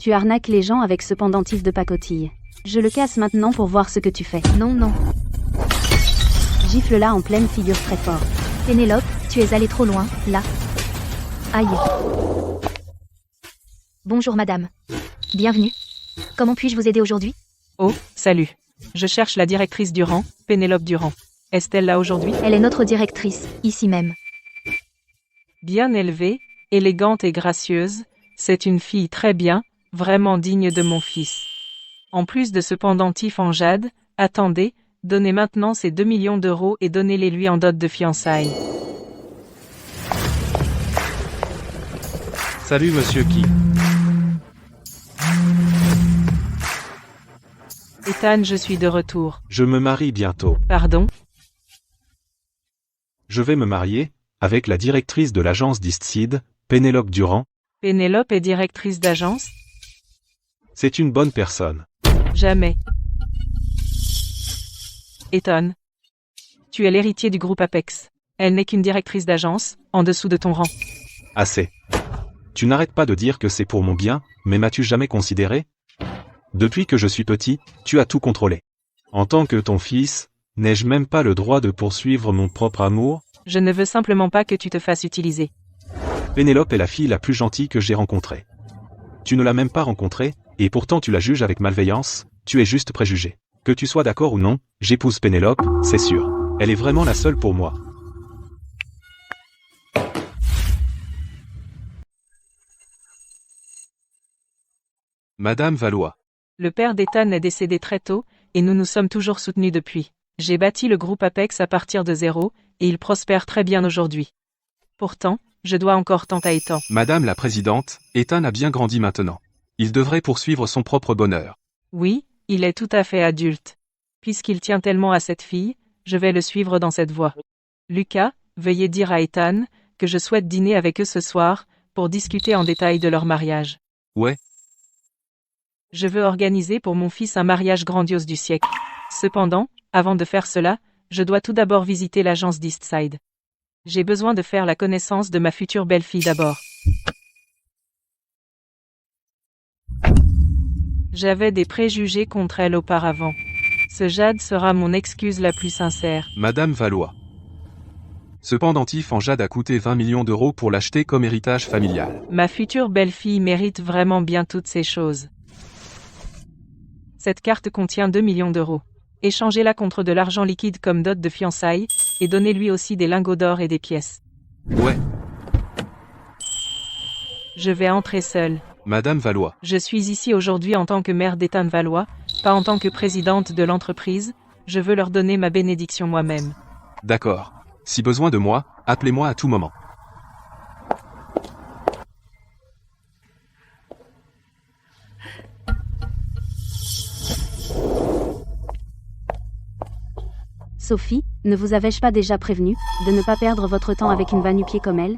Tu arnaques les gens avec ce pendentif de pacotille. Je le casse maintenant pour voir ce que tu fais. Non, non. Gifle-la en pleine figure très fort. Pénélope, tu es allée trop loin, là. Aïe. Bonjour madame. Bienvenue. Comment puis-je vous aider aujourd'hui? Oh, salut. Je cherche la directrice Durand, Pénélope Durand. Est-elle là aujourd'hui? Elle est notre directrice, ici même. Bien élevée, élégante et gracieuse, c'est une fille très bien, vraiment digne de mon fils. En plus de ce pendentif en jade, attendez, donnez maintenant ces 2 millions d'euros et donnez-les lui en dot de fiançailles. Salut monsieur qui? Ethan, je suis de retour. Je me marie bientôt. Pardon? Je vais me marier, avec la directrice de l'agence d'Eastseed, Pénélope Durand. Pénélope est directrice d'agence? C'est une bonne personne. Jamais. Ethan. Tu es l'héritier du groupe Apex. Elle n'est qu'une directrice d'agence, en dessous de ton rang. Assez. Tu n'arrêtes pas de dire que c'est pour mon bien, mais m'as-tu jamais considéré? Depuis que je suis petit, tu as tout contrôlé. En tant que ton fils, n'ai-je même pas le droit de poursuivre mon propre amour? Je ne veux simplement pas que tu te fasses utiliser. Pénélope est la fille la plus gentille que j'ai rencontrée. Tu ne l'as même pas rencontrée, et pourtant tu la juges avec malveillance, tu es juste préjugé. Que tu sois d'accord ou non, j'épouse Pénélope, c'est sûr. Elle est vraiment la seule pour moi. Madame Valois. Le père d'Ethan est décédé très tôt, et nous nous sommes toujours soutenus depuis. J'ai bâti le groupe Apex à partir de zéro, et il prospère très bien aujourd'hui. Pourtant, je dois encore tant à Ethan. Madame la présidente, Ethan a bien grandi maintenant. Il devrait poursuivre son propre bonheur. Oui, il est tout à fait adulte. Puisqu'il tient tellement à cette fille, je vais le suivre dans cette voie. Lucas, veuillez dire à Ethan que je souhaite dîner avec eux ce soir, pour discuter en détail de leur mariage. Ouais. Je veux organiser pour mon fils un mariage grandiose du siècle. Cependant, avant de faire cela, je dois tout d'abord visiter l'agence d'Eastside. J'ai besoin de faire la connaissance de ma future belle-fille d'abord. J'avais des préjugés contre elle auparavant. Ce jade sera mon excuse la plus sincère. Madame Valois. Ce pendentif en jade a coûté 20 millions d'euros pour l'acheter comme héritage familial. Ma future belle-fille mérite vraiment bien toutes ces choses. Cette carte contient 2 millions d'euros. Échangez-la contre de l'argent liquide comme dot de fiançailles, et donnez-lui aussi des lingots d'or et des pièces. Ouais. Je vais entrer seule. Madame Valois. Je suis ici aujourd'hui en tant que mère d'Ethan Valois, pas en tant que présidente de l'entreprise, je veux leur donner ma bénédiction moi-même. D'accord. Si besoin de moi, appelez-moi à tout moment. Sophie, ne vous avais-je pas déjà prévenu de ne pas perdre votre temps avec une va-nu-pied comme elle?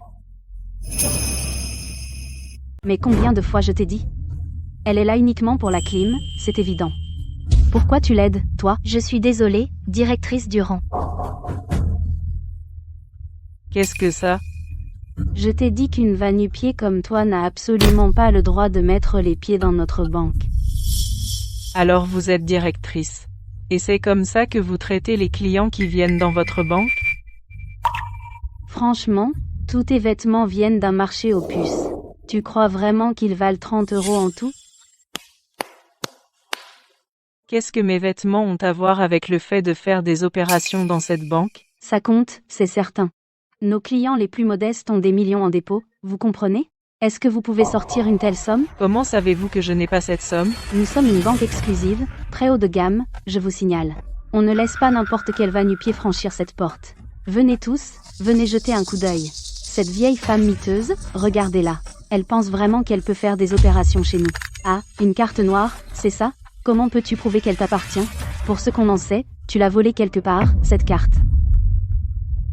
Mais combien de fois je t'ai dit? Elle est là uniquement pour la clim, c'est évident. Pourquoi tu l'aides, toi? Je suis désolée, directrice Durand. Qu'est-ce que ça? Je t'ai dit qu'une va-nu-pied comme toi n'a absolument pas le droit de mettre les pieds dans notre banque. Alors vous êtes directrice. Et c'est comme ça que vous traitez les clients qui viennent dans votre banque? Franchement, tous tes vêtements viennent d'un marché aux puces. Tu crois vraiment qu'ils valent 30 € en tout? Qu'est-ce que mes vêtements ont à voir avec le fait de faire des opérations dans cette banque? Ça compte, c'est certain. Nos clients les plus modestes ont des millions en dépôt, vous comprenez? Est-ce que vous pouvez sortir une telle somme? Comment savez-vous que je n'ai pas cette somme? Nous sommes une banque exclusive, très haut de gamme, je vous signale. On ne laisse pas n'importe quel va-nu-pied franchir cette porte. Venez tous, venez jeter un coup d'œil. Cette vieille femme miteuse, regardez-la. Elle pense vraiment qu'elle peut faire des opérations chez nous. Ah, une carte noire, c'est ça? Comment peux-tu prouver qu'elle t'appartient? Pour ce qu'on en sait, tu l'as volée quelque part, cette carte.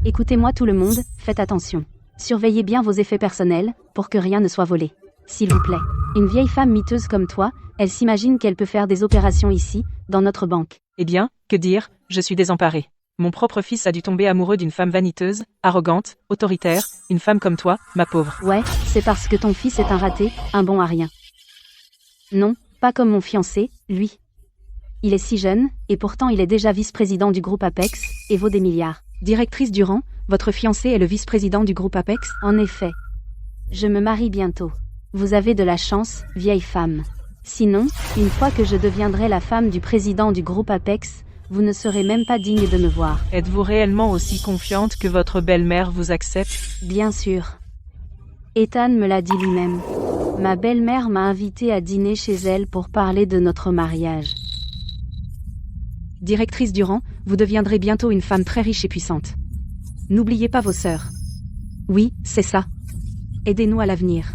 Écoutez-moi tout le monde, faites attention. Surveillez bien vos effets personnels, pour que rien ne soit volé. S'il vous plaît. Une vieille femme miteuse comme toi, elle s'imagine qu'elle peut faire des opérations ici, dans notre banque. Eh bien, que dire, je suis désemparée. Mon propre fils a dû tomber amoureux d'une femme vaniteuse, arrogante, autoritaire, une femme comme toi, ma pauvre. Ouais, c'est parce que ton fils est un raté, un bon à rien. Non, pas comme mon fiancé, lui. Il est si jeune, et pourtant il est déjà vice-président du groupe Apex, et vaut des milliards. Directrice Durand, votre fiancé est le vice-président du groupe Apex? En effet. Je me marie bientôt. Vous avez de la chance, vieille femme. Sinon, une fois que je deviendrai la femme du président du groupe Apex, vous ne serez même pas digne de me voir. Êtes-vous réellement aussi confiante que votre belle-mère vous accepte? Bien sûr. Ethan me l'a dit lui-même. Ma belle-mère m'a invité à dîner chez elle pour parler de notre mariage. Directrice Durand, vous deviendrez bientôt une femme très riche et puissante. N'oubliez pas vos sœurs. Oui, c'est ça. Aidez-nous à l'avenir.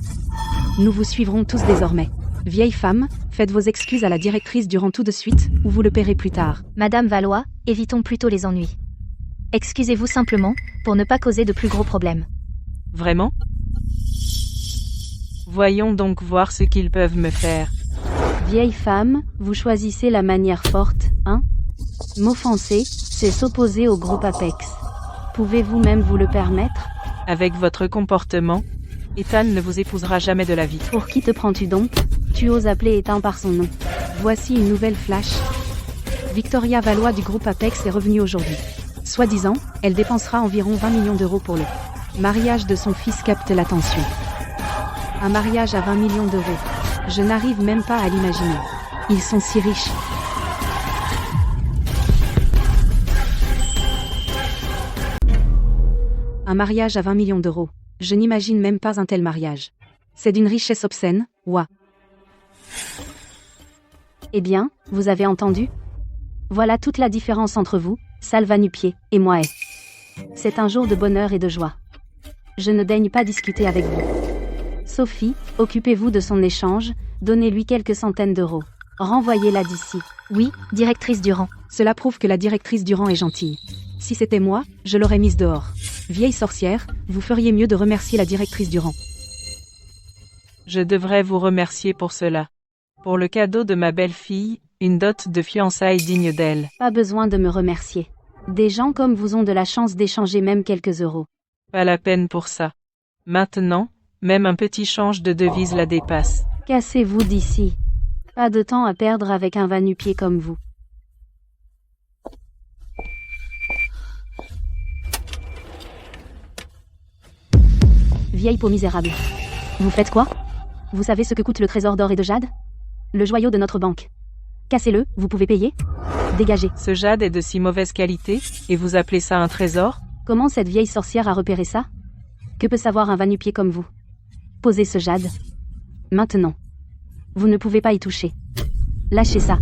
Nous vous suivrons tous désormais. Vieille femme, faites vos excuses à la directrice Durand tout de suite, ou vous le paierez plus tard. Madame Valois, évitons plutôt les ennuis. Excusez-vous simplement, pour ne pas causer de plus gros problèmes. Vraiment? Voyons donc voir ce qu'ils peuvent me faire. Vieille femme, vous choisissez la manière forte, hein? M'offenser, c'est s'opposer au groupe Apex. Pouvez-vous même vous le permettre? Avec votre comportement, Ethan ne vous épousera jamais de la vie. Pour qui te prends-tu donc? Tu oses appeler Ethan par son nom. Voici une nouvelle flash. Victoria Valois du groupe Apex est revenue aujourd'hui. Soi-disant, elle dépensera environ 20 millions d'euros pour le mariage de son fils capte l'attention. Un mariage à 20 millions d'euros. Je n'arrive même pas à l'imaginer. Ils sont si riches. Un mariage à 20 millions d'euros. Je n'imagine même pas un tel mariage. C'est d'une richesse obscène, ouah. Eh bien, vous avez entendu? Voilà toute la différence entre vous, Salva Nu-Pieds, et moi. C'est un jour de bonheur et de joie. Je ne daigne pas discuter avec vous. Sophie, occupez-vous de son échange, donnez-lui quelques centaines d'euros. Renvoyez-la d'ici. Oui, directrice Durand. Cela prouve que la directrice Durand est gentille. Si c'était moi, je l'aurais mise dehors. Vieille sorcière, vous feriez mieux de remercier la directrice Durand. Je devrais vous remercier pour cela. Pour le cadeau de ma belle-fille, une dot de fiançailles digne d'elle. Pas besoin de me remercier. Des gens comme vous ont de la chance d'échanger même quelques euros. Pas la peine pour ça. Maintenant, même un petit change de devise la dépasse. Cassez-vous d'ici. Pas de temps à perdre avec un va-nu-pieds comme vous. Vieille peau misérable. Vous faites quoi? Vous savez ce que coûte le trésor d'or et de jade? Le joyau de notre banque. Cassez-le, vous pouvez payer? Dégagez. Ce jade est de si mauvaise qualité, et vous appelez ça un trésor? Comment cette vieille sorcière a repéré ça? Que peut savoir un va-nu-pieds comme vous? Posez ce jade. Maintenant. Vous ne pouvez pas y toucher. Lâchez ça.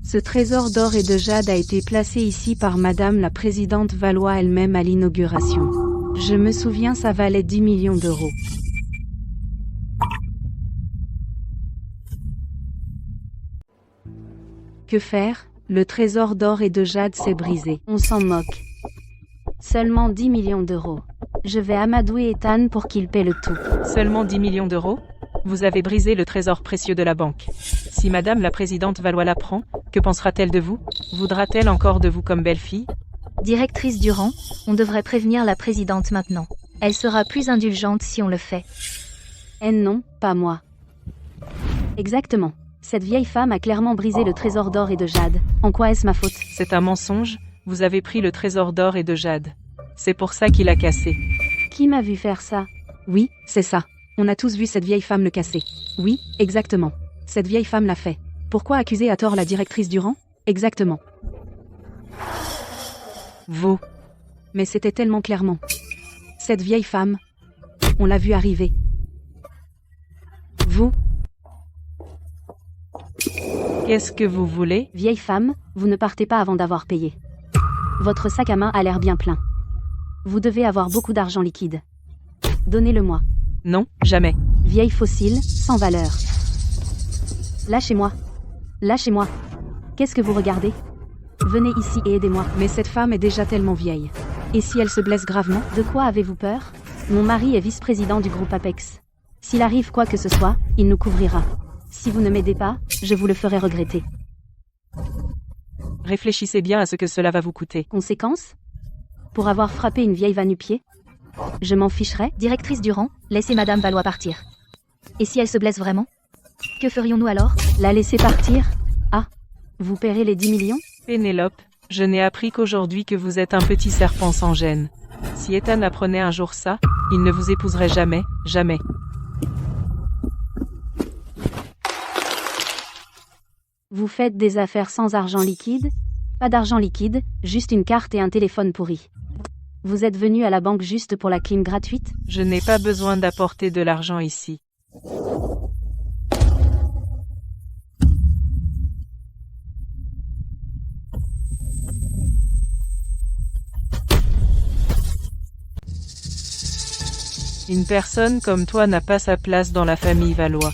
Ce trésor d'or et de jade a été placé ici par Madame la Présidente Valois elle-même à l'inauguration. Je me souviens, ça valait 10 millions d'euros. Que faire? Le trésor d'or et de jade s'est brisé. On s'en moque. Seulement 10 millions d'euros. Je vais amadouer Ethan pour qu'il paie le tout. Seulement 10 millions d'euros? Vous avez brisé le trésor précieux de la banque. Si Madame la Présidente Valois l'apprend, que pensera-t-elle de vous? Voudra-t-elle encore de vous comme belle-fille? Directrice Durand, on devrait prévenir la présidente maintenant. Elle sera plus indulgente si on le fait. Eh non, pas moi. Exactement. Cette vieille femme a clairement brisé le trésor d'or et de jade. En quoi est-ce ma faute? C'est un mensonge, vous avez pris le trésor d'or et de jade. C'est pour ça qu'il a cassé. Qui m'a vu faire ça? Oui, c'est ça. On a tous vu cette vieille femme le casser. Oui, exactement. Cette vieille femme l'a fait. Pourquoi accuser à tort la directrice Durand? Exactement. Vous. Mais c'était tellement clairement. Cette vieille femme. On l'a vue arriver. Vous. Qu'est-ce que vous voulez? Vieille femme, vous ne partez pas avant d'avoir payé. Votre sac à main a l'air bien plein. Vous devez avoir beaucoup d'argent liquide. Donnez-le-moi. Non, jamais. Vieille fossile, sans valeur. Lâchez-moi. Lâchez-moi. Qu'est-ce que vous regardez? Venez ici et aidez-moi. Mais cette femme est déjà tellement vieille. Et si elle se blesse gravement? De quoi avez-vous peur? Mon mari est vice-président du groupe Apex. S'il arrive quoi que ce soit, il nous couvrira. Si vous ne m'aidez pas, je vous le ferai regretter. Réfléchissez bien à ce que cela va vous coûter. Conséquence? Pour avoir frappé une vieille va-nu-pieds? Je m'en ficherais. Directrice Durand, laissez Madame Valois partir. Et si elle se blesse vraiment? Que ferions-nous alors? La laisser partir? Ah, vous paierez les 10 millions? Pénélope, je n'ai appris qu'aujourd'hui que vous êtes un petit serpent sans gêne. Si Ethan apprenait un jour ça, il ne vous épouserait jamais, jamais. Vous faites des affaires sans argent liquide? Pas d'argent liquide, juste une carte et un téléphone pourri. Vous êtes venu à la banque juste pour la clim gratuite? Je n'ai pas besoin d'apporter de l'argent ici. Une personne comme toi n'a pas sa place dans la famille Valois.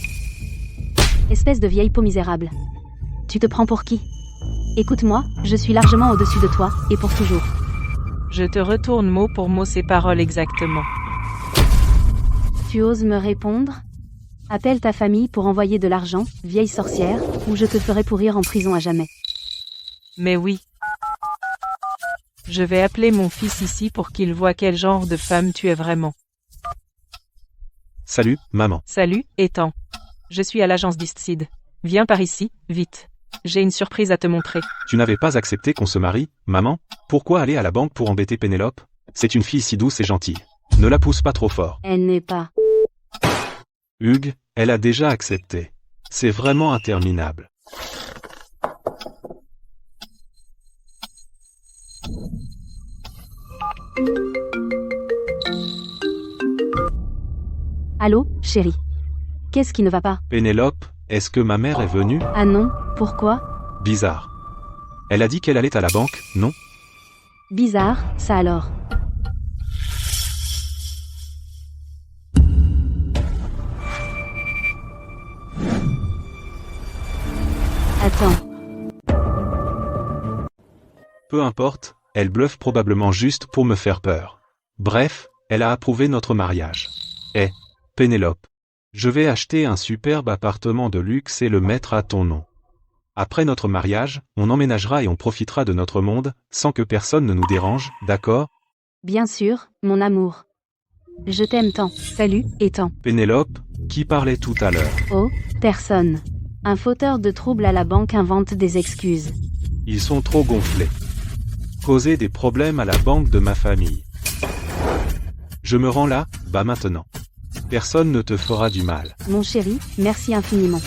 Espèce de vieille peau misérable. Tu te prends pour qui? Écoute-moi, je suis largement au-dessus de toi, et pour toujours. Je te retourne mot pour mot ces paroles exactement. Tu oses me répondre? Appelle ta famille pour envoyer de l'argent, vieille sorcière, ou je te ferai pourrir en prison à jamais. Mais oui. Je vais appeler mon fils ici pour qu'il voie quel genre de femme tu es vraiment. Salut, maman. Salut, Ethan. Je suis à l'agence d'Eastside. Viens par ici, vite. J'ai une surprise à te montrer. Tu n'avais pas accepté qu'on se marie, maman? Pourquoi aller à la banque pour embêter Pénélope? C'est une fille si douce et gentille. Ne la pousse pas trop fort. Elle n'est pas. Hugues, elle a déjà accepté. C'est vraiment interminable. Allô, chérie. Qu'est-ce qui ne va pas? Pénélope, est-ce que ma mère est venue? Ah non, pourquoi? Bizarre. Elle a dit qu'elle allait à la banque, non? Bizarre, ça alors. Attends. Peu importe, elle bluffe probablement juste pour me faire peur. Bref, elle a approuvé notre mariage. Eh, Pénélope. Je vais acheter un superbe appartement de luxe et le mettre à ton nom. Après notre mariage, on emménagera et on profitera de notre monde, sans que personne ne nous dérange, d'accord? Bien sûr, mon amour. Je t'aime tant. Salut, Ethan. Pénélope, qui parlait tout à l'heure? Oh, personne. Un fauteur de troubles à la banque invente des excuses. Ils sont trop gonflés. Causer des problèmes à la banque de ma famille. Je me rends là, bas maintenant. Personne ne te fera du mal. Mon chéri, merci infiniment.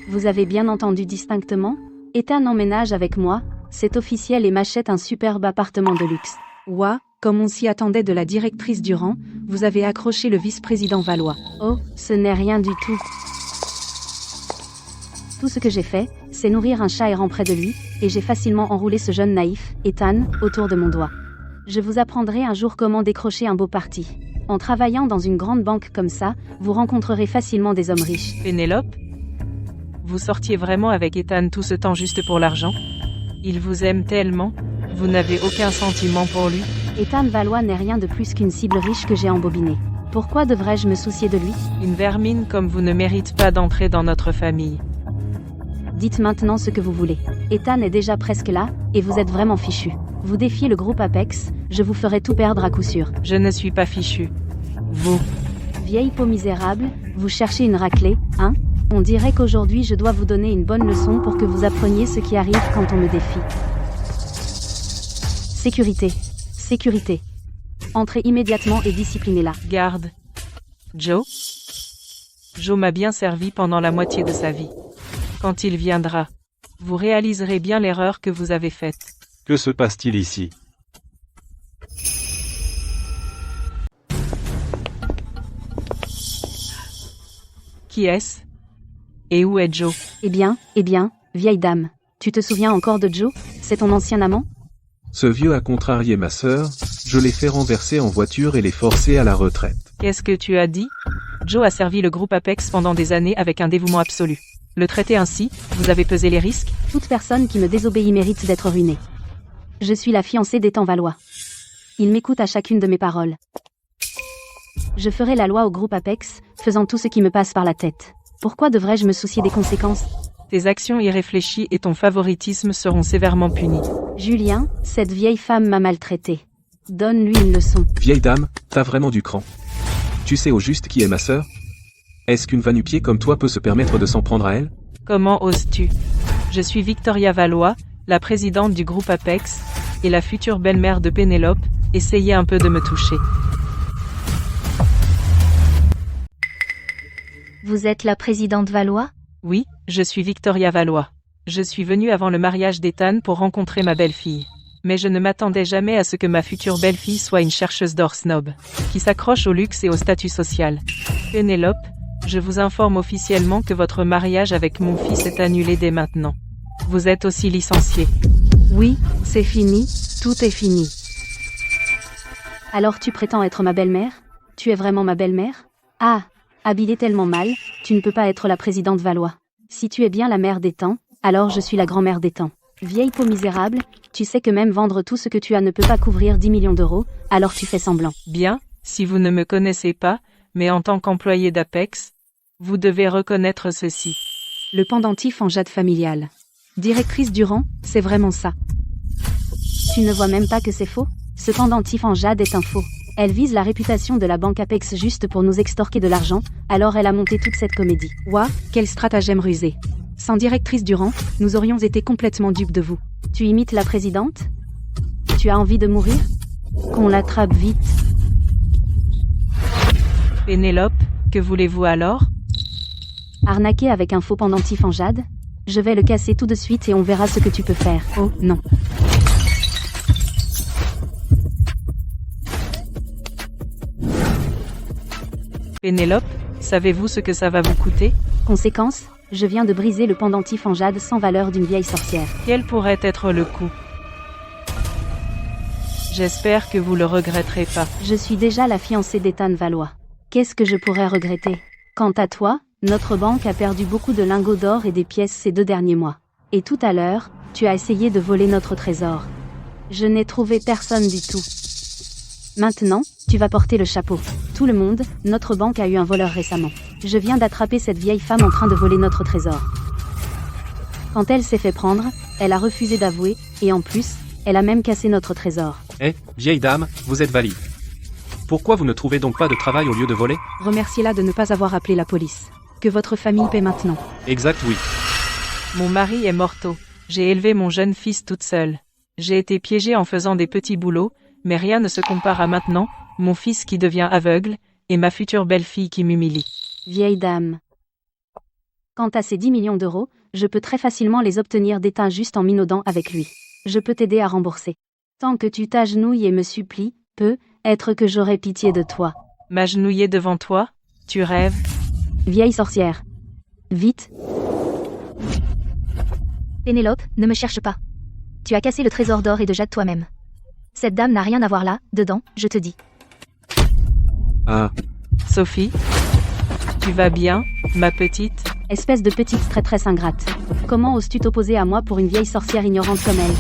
Vous avez bien entendu distinctement? Ethan emménage avec moi, c'est officiel et m'achète un superbe appartement de luxe. Ouah, comme on s'y attendait de la directrice Durand, vous avez accroché le vice-président Valois. Oh, ce n'est rien du tout. Tout ce que j'ai fait, c'est nourrir un chat errant près de lui, et j'ai facilement enroulé ce jeune naïf, Ethan, autour de mon doigt. Je vous apprendrai un jour comment décrocher un beau parti. En travaillant dans une grande banque comme ça, vous rencontrerez facilement des hommes riches. Pénélope? Vous sortiez vraiment avec Ethan tout ce temps juste pour l'argent? Il vous aime tellement, vous n'avez aucun sentiment pour lui? Ethan Valois n'est rien de plus qu'une cible riche que j'ai embobinée. Pourquoi devrais-je me soucier de lui? Une vermine comme vous ne mérite pas d'entrer dans notre famille. Dites maintenant ce que vous voulez. Ethan est déjà presque là, et vous êtes vraiment fichu. Vous défiez le groupe Apex, je vous ferai tout perdre à coup sûr. Je ne suis pas fichu. Vous. Vieille peau misérable, vous cherchez une raclée, hein? On dirait qu'aujourd'hui je dois vous donner une bonne leçon pour que vous appreniez ce qui arrive quand on me défie. Sécurité. Sécurité. Entrez immédiatement et disciplinez-la. Garde. Joe? Joe m'a bien servi pendant la moitié de sa vie. Quand il viendra, vous réaliserez bien l'erreur que vous avez faite. Que se passe-t-il ici? Qui est-ce? Et où est Joe? Eh bien, vieille dame. Tu te souviens encore de Joe? C'est ton ancien amant? Ce vieux a contrarié ma sœur, je l'ai fait renverser en voiture et l'ai forcé à la retraite. Qu'est-ce que tu as dit? Joe a servi le groupe Apex pendant des années avec un dévouement absolu. Le traiter ainsi, vous avez pesé les risques? Toute personne qui me désobéit mérite d'être ruinée. Je suis la fiancée d'Ethan Valois. Il m'écoute à chacune de mes paroles. Je ferai la loi au groupe Apex, faisant tout ce qui me passe par la tête. Pourquoi devrais-je me soucier des conséquences? Tes actions irréfléchies et ton favoritisme seront sévèrement punis. Julien, cette vieille femme m'a maltraité. Donne-lui une leçon. Vieille dame, t'as vraiment du cran. Tu sais au juste qui est ma sœur? Est-ce qu'une va-nu-pied comme toi peut se permettre de s'en prendre à elle? Comment oses-tu? Je suis Victoria Valois, la présidente du groupe Apex, et la future belle-mère de Pénélope. Essayez un peu de me toucher. Vous êtes la présidente Valois? Oui, je suis Victoria Valois. Je suis venue avant le mariage d'Ethan pour rencontrer ma belle-fille. Mais je ne m'attendais jamais à ce que ma future belle-fille soit une chercheuse d'or snob, qui s'accroche au luxe et au statut social. Pénélope, je vous informe officiellement que votre mariage avec mon fils est annulé dès maintenant. Vous êtes aussi licenciée. Oui, c'est fini, tout est fini. Alors tu prétends être ma belle-mère? Tu es vraiment ma belle-mère? Ah, habillée tellement mal, tu ne peux pas être la présidente Valois. Si tu es bien la mère des temps, alors je suis la grand-mère des temps. Vieille peau misérable, tu sais que même vendre tout ce que tu as ne peut pas couvrir 10 millions d'euros, alors tu fais semblant. Bien, si vous ne me connaissez pas, mais en tant qu'employé d'Apex, vous devez reconnaître ceci. Le pendentif en jade familial. Directrice Durand, c'est vraiment ça. Tu ne vois même pas que c'est faux? Ce pendentif en jade est un faux. Elle vise la réputation de la banque Apex juste pour nous extorquer de l'argent, alors elle a monté toute cette comédie. Ouah, quel stratagème rusé. Sans directrice Durand, nous aurions été complètement dupes de vous. Tu imites la présidente? Tu as envie de mourir? Qu'on l'attrape vite. Pénélope, que voulez-vous alors? Arnaquer avec un faux pendentif en jade? Je vais le casser tout de suite et on verra ce que tu peux faire. Oh, non. Pénélope, savez-vous ce que ça va vous coûter? Conséquence, je viens de briser le pendentif en jade sans valeur d'une vieille sorcière. Quel pourrait être le coût? J'espère que vous le regretterez pas. Je suis déjà la fiancée d'Ethan Valois. Qu'est-ce que je pourrais regretter? Quant à toi, notre banque a perdu beaucoup de lingots d'or et des pièces ces 2 derniers mois. Et tout à l'heure, tu as essayé de voler notre trésor. Je n'ai trouvé personne du tout. Maintenant, tu vas porter le chapeau. Tout le monde, notre banque a eu un voleur récemment. Je viens d'attraper cette vieille femme en train de voler notre trésor. Quand elle s'est fait prendre, elle a refusé d'avouer, et en plus, elle a même cassé notre trésor. Eh, vieille dame, vous êtes valide. Pourquoi vous ne trouvez donc pas de travail au lieu de voler? Remerciez-la de ne pas avoir appelé la police. Que votre famille paie maintenant. Exact, oui. Mon mari est morto. J'ai élevé mon jeune fils toute seule. J'ai été piégée en faisant des petits boulots, mais rien ne se compare à maintenant, mon fils qui devient aveugle, et ma future belle-fille qui m'humilie. Vieille dame. Quant à ces 10 millions d'euros, je peux très facilement les obtenir d'Ethan juste en minaudant avec lui. Je peux t'aider à rembourser. Tant que tu t'agenouilles et me supplies, peut-être que j'aurai pitié de toi. M'agenouiller devant toi? Tu rêves? Vieille sorcière. Vite. Pénélope, ne me cherche pas. Tu as cassé le trésor d'or et de jade toi-même. Cette dame n'a rien à voir là, dedans, je te dis. Ah, Sophie? Tu vas bien, ma petite? Espèce de petite traîtresse ingrate. Comment oses-tu t'opposer à moi pour une vieille sorcière ignorante comme elle?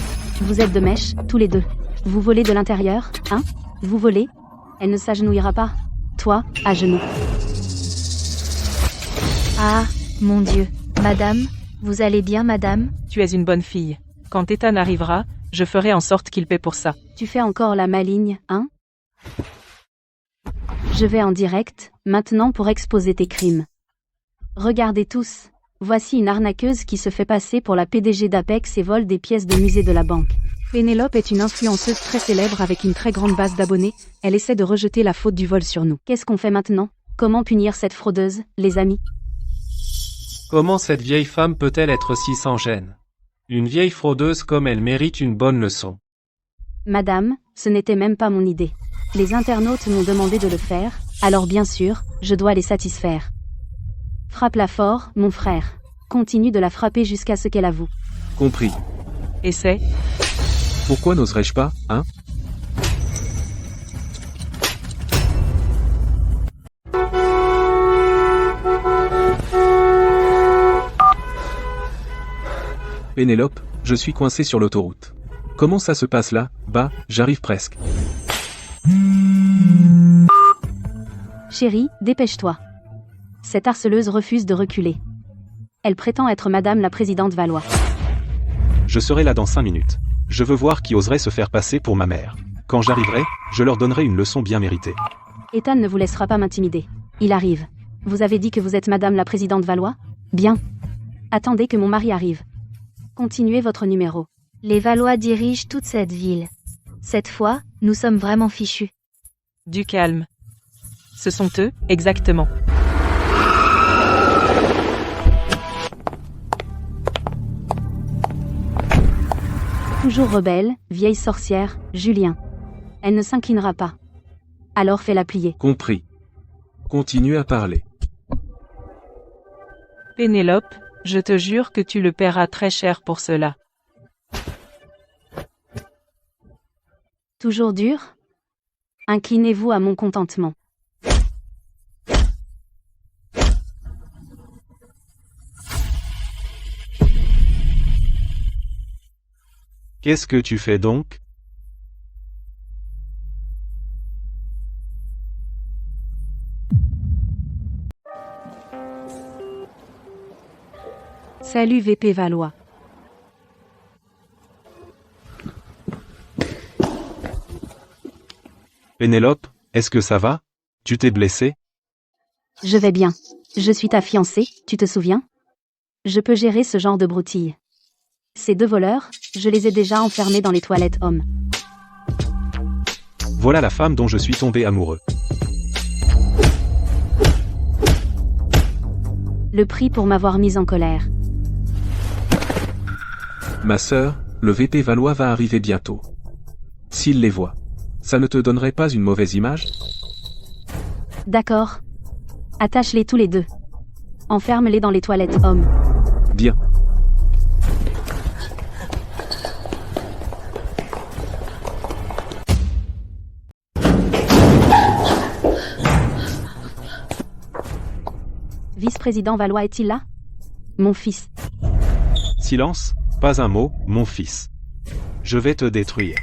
Vous êtes de mèche, tous les deux. Vous volez de l'intérieur, hein? Vous volez? Elle ne s'agenouillera pas. Toi, à genoux. Ah, mon Dieu. Madame, vous allez bien, madame? Tu es une bonne fille. Quand Ethan arrivera, je ferai en sorte qu'il paie pour ça. Tu fais encore la maligne, hein? Je vais en direct, maintenant pour exposer tes crimes. Regardez tous. Voici une arnaqueuse qui se fait passer pour la PDG d'Apex et vole des pièces de musée de la banque. Pénélope est une influenceuse très célèbre avec une très grande base d'abonnés. Elle essaie de rejeter la faute du vol sur nous. Qu'est-ce qu'on fait maintenant? Comment punir cette fraudeuse, les amis? Comment cette vieille femme peut-elle être si sans gêne? Une vieille fraudeuse comme elle mérite une bonne leçon. Madame, ce n'était même pas mon idée. Les internautes m'ont demandé de le faire, alors bien sûr, je dois les satisfaire. Frappe-la fort, mon frère. Continue de la frapper jusqu'à ce qu'elle avoue. compris. Essaie. Pourquoi n'oserais-je pas, hein? Pénélope, je suis coincé sur l'autoroute. Comment ça se passe là? Bah, j'arrive presque. Chérie, dépêche-toi. Cette harceleuse refuse de reculer. Elle prétend être Madame la Présidente Valois. Je serai là dans 5 minutes. Je veux voir qui oserait se faire passer pour ma mère. Quand j'arriverai, je leur donnerai une leçon bien méritée. Ethan ne vous laissera pas m'intimider. Il arrive. Vous avez dit que vous êtes Madame la Présidente Valois? Bien. Attendez que mon mari arrive. Continuez votre numéro. Les Valois dirigent toute cette ville. Cette fois, nous sommes vraiment fichus. Du calme. Ce sont eux, exactement. Toujours rebelle, vieille sorcière, Julien. Elle ne s'inclinera pas. Alors fais-la plier. Compris. Continue à parler. Pénélope, je te jure que tu le paieras très cher pour cela. Toujours dur? Inclinez-vous à mon contentement. Qu'est-ce que tu fais donc? Salut VP Valois. Pénélope, est-ce que ça va? Tu t'es blessée? Je vais bien. Je suis ta fiancée, tu te souviens? Je peux gérer ce genre de broutille. Ces 2 voleurs, je les ai déjà enfermés dans les toilettes hommes. Voilà la femme dont je suis tombé amoureux. Le prix pour m'avoir mise en colère. Ma sœur, le VP Valois va arriver bientôt. S'il les voit, ça ne te donnerait pas une mauvaise image? D'accord. Attache-les tous les 2. Enferme-les dans les toilettes hommes. Bien. Vice-président Valois est-il là? Mon fils. Silence, pas un mot, mon fils. Je vais te détruire.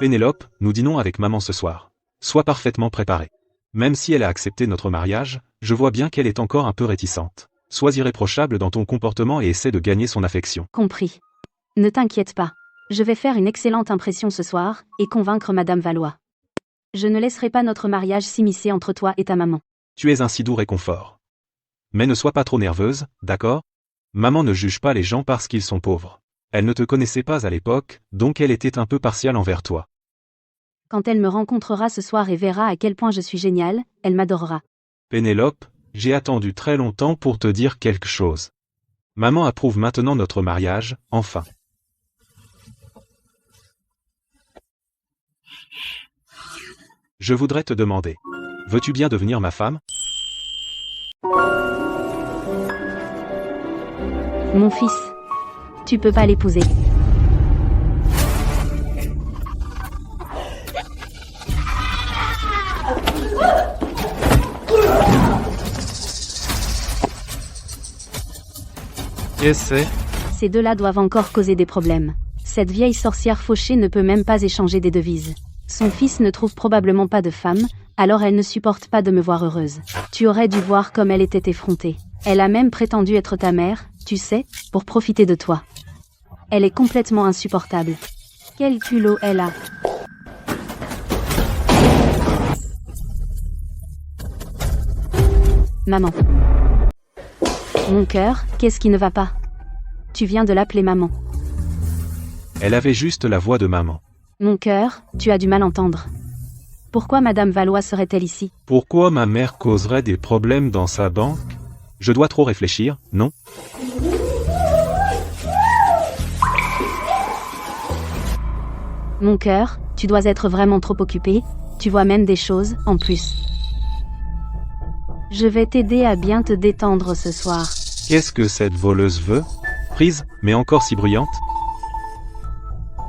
Pénélope, nous dînons avec maman ce soir. Sois parfaitement préparée. Même si elle a accepté notre mariage, je vois bien qu'elle est encore un peu réticente. Sois irréprochable dans ton comportement et essaie de gagner son affection. Compris. Ne t'inquiète pas. Je vais faire une excellente impression ce soir, et convaincre Madame Valois. Je ne laisserai pas notre mariage s'immiscer entre toi et ta maman. Tu es un si doux réconfort. Mais ne sois pas trop nerveuse, d'accord? Maman ne juge pas les gens parce qu'ils sont pauvres. Elle ne te connaissait pas à l'époque, donc elle était un peu partiale envers toi. Quand elle me rencontrera ce soir et verra à quel point je suis géniale, elle m'adorera. Pénélope, j'ai attendu très longtemps pour te dire quelque chose. Maman approuve maintenant notre mariage, enfin. Je voudrais te demander. Veux-tu bien devenir ma femme? Mon fils. Tu peux pas l'épouser. Qu'est-ce que c'est? Ces 2-là doivent encore causer des problèmes. Cette vieille sorcière fauchée ne peut même pas échanger des devises. Son fils ne trouve probablement pas de femme, alors elle ne supporte pas de me voir heureuse. Tu aurais dû voir comme elle était effrontée. Elle a même prétendu être ta mère, tu sais, pour profiter de toi. Elle est complètement insupportable. Quel culot elle a. Maman. Mon cœur, qu'est-ce qui ne va pas? Tu viens de l'appeler maman. Elle avait juste la voix de maman. Mon cœur, tu as du mal entendre. Pourquoi Madame Valois serait-elle ici? Pourquoi ma mère causerait des problèmes dans sa banque? Je dois trop réfléchir, non? Mon cœur, tu dois être vraiment trop occupé, tu vois même des choses, en plus. Je vais t'aider à bien te détendre ce soir. Qu'est-ce que cette voleuse veut? Prise, mais encore si bruyante?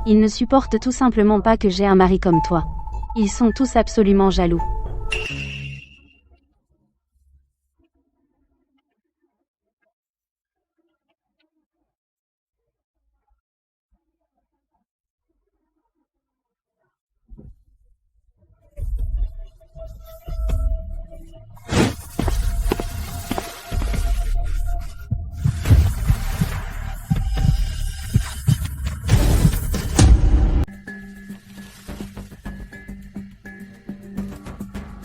Ils ne supportent tout simplement pas que j'ai un mari comme toi. Ils sont tous absolument jaloux.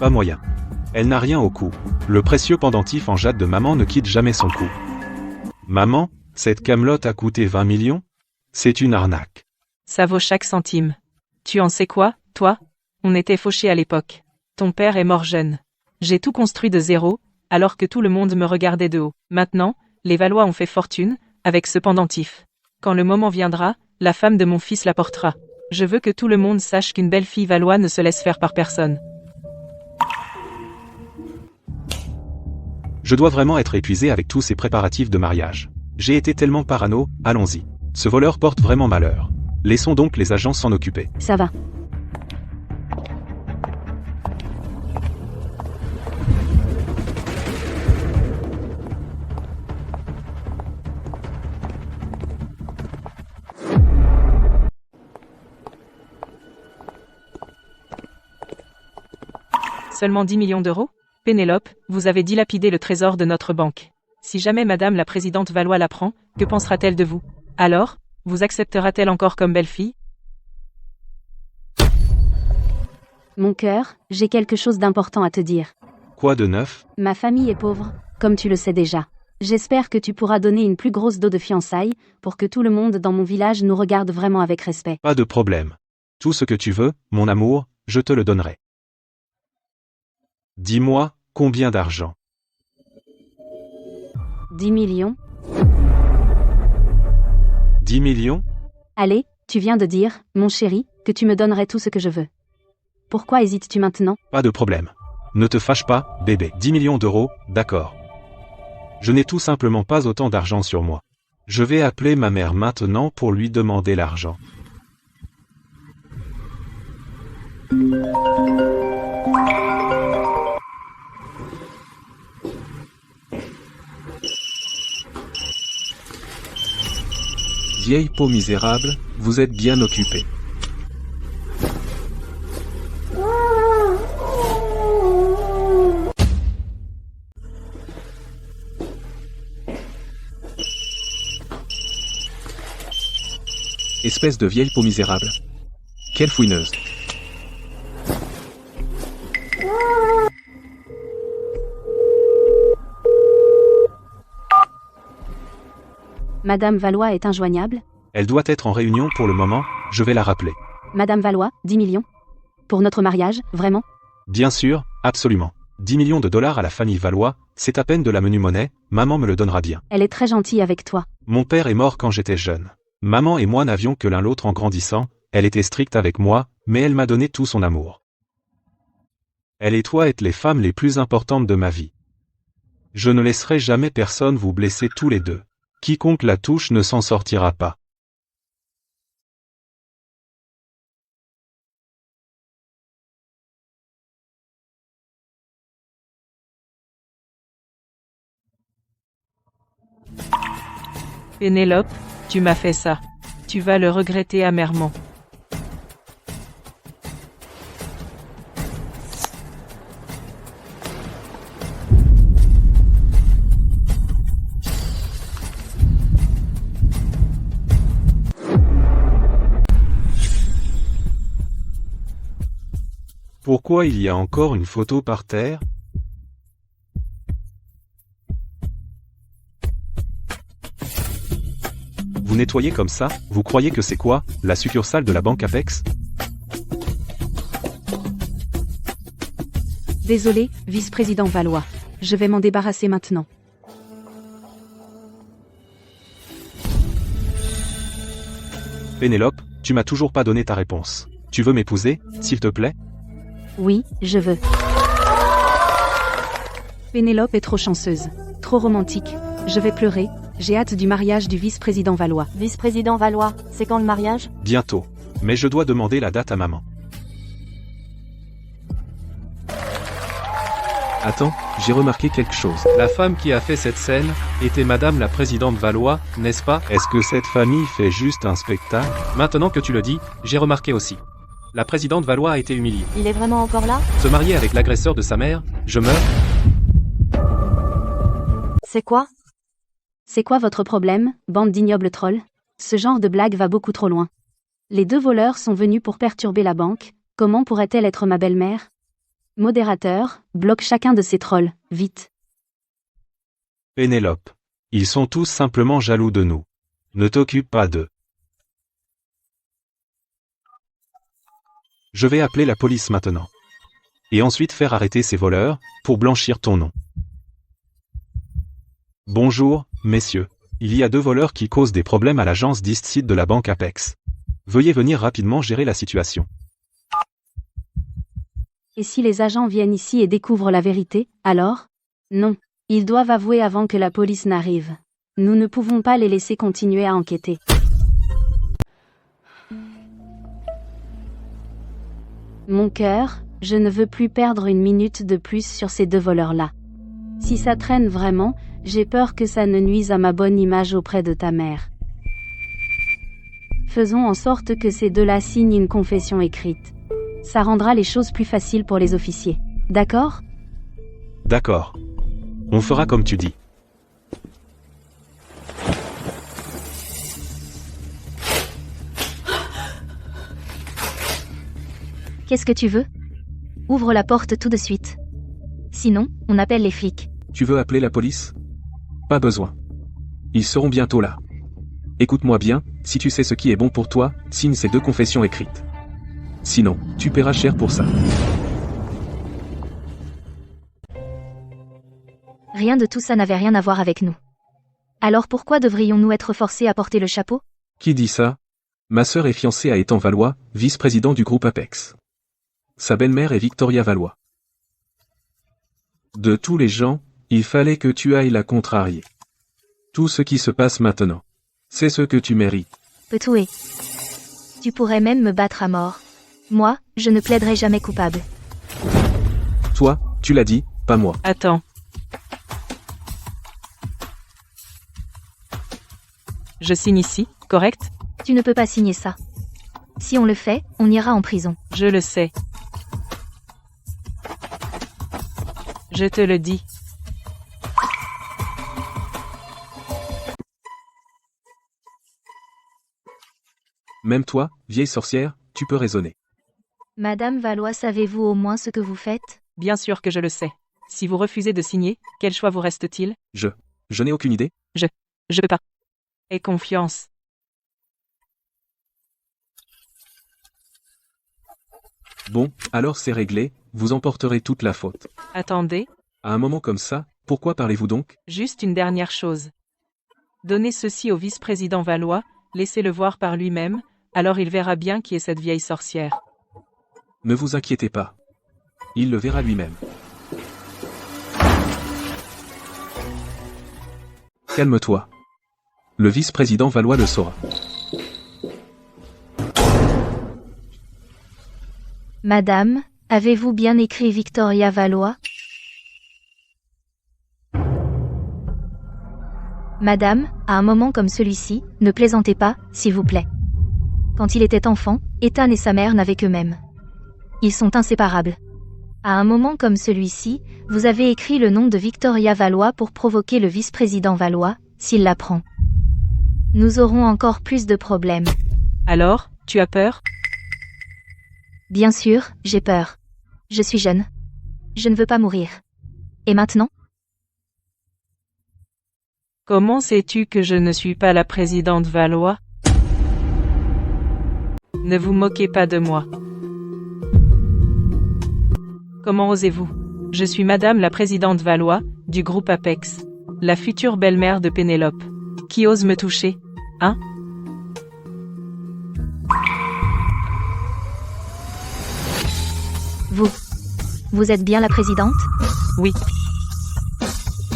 Pas moyen. Elle n'a rien au cou. Le précieux pendentif en jade de maman ne quitte jamais son cou. Maman, cette camelote a coûté 20 millions? C'est une arnaque. Ça vaut chaque centime. Tu en sais quoi, toi? On était fauchés à l'époque. Ton père est mort jeune. J'ai tout construit de zéro, alors que tout le monde me regardait de haut. Maintenant, les Valois ont fait fortune, avec ce pendentif. Quand le moment viendra, la femme de mon fils la portera. Je veux que tout le monde sache qu'une belle fille Valois ne se laisse faire par personne. Je dois vraiment être épuisé avec tous ces préparatifs de mariage. J'ai été tellement parano, allons-y. Ce voleur porte vraiment malheur. Laissons donc les agents s'en occuper. Ça va. Seulement 10 millions d'euros? Pénélope, vous avez dilapidé le trésor de notre banque. Si jamais Madame la Présidente Valois l'apprend, que pensera-t-elle de vous? Alors, vous acceptera-t-elle encore comme belle-fille? Mon cœur, j'ai quelque chose d'important à te dire. Quoi de neuf? Ma famille est pauvre, comme tu le sais déjà. J'espère que tu pourras donner une plus grosse dot de fiançailles, pour que tout le monde dans mon village nous regarde vraiment avec respect. Pas de problème. Tout ce que tu veux, mon amour, je te le donnerai. Dis-moi, combien d'argent? 10 millions? 10 millions? Allez, tu viens de dire, mon chéri, que tu me donnerais tout ce que je veux. Pourquoi hésites-tu maintenant? Pas de problème. Ne te fâche pas, bébé. 10 millions d'euros, d'accord. Je n'ai tout simplement pas autant d'argent sur moi. Je vais appeler ma mère maintenant pour lui demander l'argent. Vieille peau misérable, vous êtes bien occupée. Espèce de vieille peau misérable. Quelle fouineuse. Madame Valois est injoignable? Elle doit être en réunion pour le moment, je vais la rappeler. Madame Valois, 10 millions? Pour notre mariage, vraiment? Bien sûr, absolument. 10 millions de dollars à la famille Valois, c'est à peine de la menue monnaie, maman me le donnera bien. Elle est très gentille avec toi. Mon père est mort quand j'étais jeune. Maman et moi n'avions que l'un l'autre en grandissant, elle était stricte avec moi, mais elle m'a donné tout son amour. Elle et toi êtes les femmes les plus importantes de ma vie. Je ne laisserai jamais personne vous blesser tous les deux. Quiconque la touche ne s'en sortira pas. Pénélope, tu m'as fait ça. Tu vas le regretter amèrement. Pourquoi il y a encore une photo par terre? Vous nettoyez comme ça, vous croyez que c'est quoi, la succursale de la banque Apex? Désolé, vice-président Valois. Je vais m'en débarrasser maintenant. Pénélope, tu m'as toujours pas donné ta réponse. Tu veux m'épouser, s'il te plaît? Oui, je veux. Pénélope est trop chanceuse. Trop romantique. Je vais pleurer. J'ai hâte du mariage du vice-président Valois. Vice-président Valois, c'est quand le mariage? Bientôt. Mais je dois demander la date à maman. Attends, j'ai remarqué quelque chose. La femme qui a fait cette scène était Madame la Présidente Valois, n'est-ce pas? Est-ce que cette famille fait juste un spectacle? Maintenant que tu le dis, j'ai remarqué aussi. La Présidente Valois a été humiliée. Il est vraiment encore là? Se marier avec l'agresseur de sa mère, je meurs? C'est quoi? C'est quoi votre problème, bande d'ignobles trolls? Ce genre de blague va beaucoup trop loin. Les deux voleurs sont venus pour perturber la banque, comment pourrait-elle être ma belle-mère? Modérateur, bloque chacun de ces trolls, vite. Pénélope. Ils sont tous simplement jaloux de nous. Ne t'occupe pas d'eux. Je vais appeler la police maintenant. Et ensuite faire arrêter ces voleurs, pour blanchir ton nom. Bonjour, messieurs. Il y a 2 voleurs qui causent des problèmes à l'agence d'Eastside de la banque Apex. Veuillez venir rapidement gérer la situation. Et si les agents viennent ici et découvrent la vérité, alors? Non. Ils doivent avouer avant que la police n'arrive. Nous ne pouvons pas les laisser continuer à enquêter. Mon cœur, je ne veux plus perdre une minute de plus sur ces 2 voleurs-là. Si ça traîne vraiment, j'ai peur que ça ne nuise à ma bonne image auprès de ta mère. Faisons en sorte que ces 2-là signent une confession écrite. Ça rendra les choses plus faciles pour les officiers. D'accord? D'accord. On fera comme tu dis. Qu'est-ce que tu veux? Ouvre la porte tout de suite. Sinon, on appelle les flics. Tu veux appeler la police? Pas besoin. Ils seront bientôt là. Écoute-moi bien, si tu sais ce qui est bon pour toi, signe ces 2 confessions écrites. Sinon, tu paieras cher pour ça. Rien de tout ça n'avait rien à voir avec nous. Alors pourquoi devrions-nous être forcés à porter le chapeau? Qui dit ça? Ma sœur est fiancée à Ethan Valois, vice-président du groupe Apex. Sa belle-mère est Victoria Valois. De tous les gens, il fallait que tu ailles la contrarier. Tout ce qui se passe maintenant, c'est ce que tu mérites. Petoué. Tu pourrais même me battre à mort. Moi, je ne plaiderai jamais coupable. Toi, tu l'as dit, pas moi. Attends. Je signe ici, correct? Tu ne peux pas signer ça. Si on le fait, on ira en prison. Je le sais. Je te le dis. Même toi, vieille sorcière, tu peux raisonner. Madame Valois, savez-vous au moins ce que vous faites? Bien sûr que je le sais. Si vous refusez de signer, quel choix vous reste-t-il? Je n'ai aucune idée. Je peux pas. Aie confiance. Bon, alors c'est réglé, vous emporterez toute la faute. Attendez, À un moment comme ça, pourquoi parlez-vous donc? juste une dernière chose. Donnez ceci au vice-président Valois, laissez-le voir par lui-même, alors il verra bien qui est cette vieille sorcière. Ne vous inquiétez pas. Il le verra lui-même. Calme-toi. Le vice-président Valois le saura. Madame, avez-vous bien écrit Victoria Valois? Madame, à un moment comme celui-ci, ne plaisantez pas, s'il vous plaît. Quand il était enfant, Ethan et sa mère n'avaient qu'eux-mêmes. Ils sont inséparables. À un moment comme celui-ci, vous avez écrit le nom de Victoria Valois pour provoquer le vice-président Valois, s'il l'apprend. Nous aurons encore plus de problèmes. Alors, tu as peur? Bien sûr, j'ai peur. Je suis jeune. Je ne veux pas mourir. Et maintenant? Comment sais-tu que je ne suis pas la présidente Valois? Ne vous moquez pas de moi. Comment osez-vous? Je suis Madame la présidente Valois, du groupe Apex. La future belle-mère de Pénélope. Qui ose me toucher? Hein? Vous êtes bien la présidente? Oui.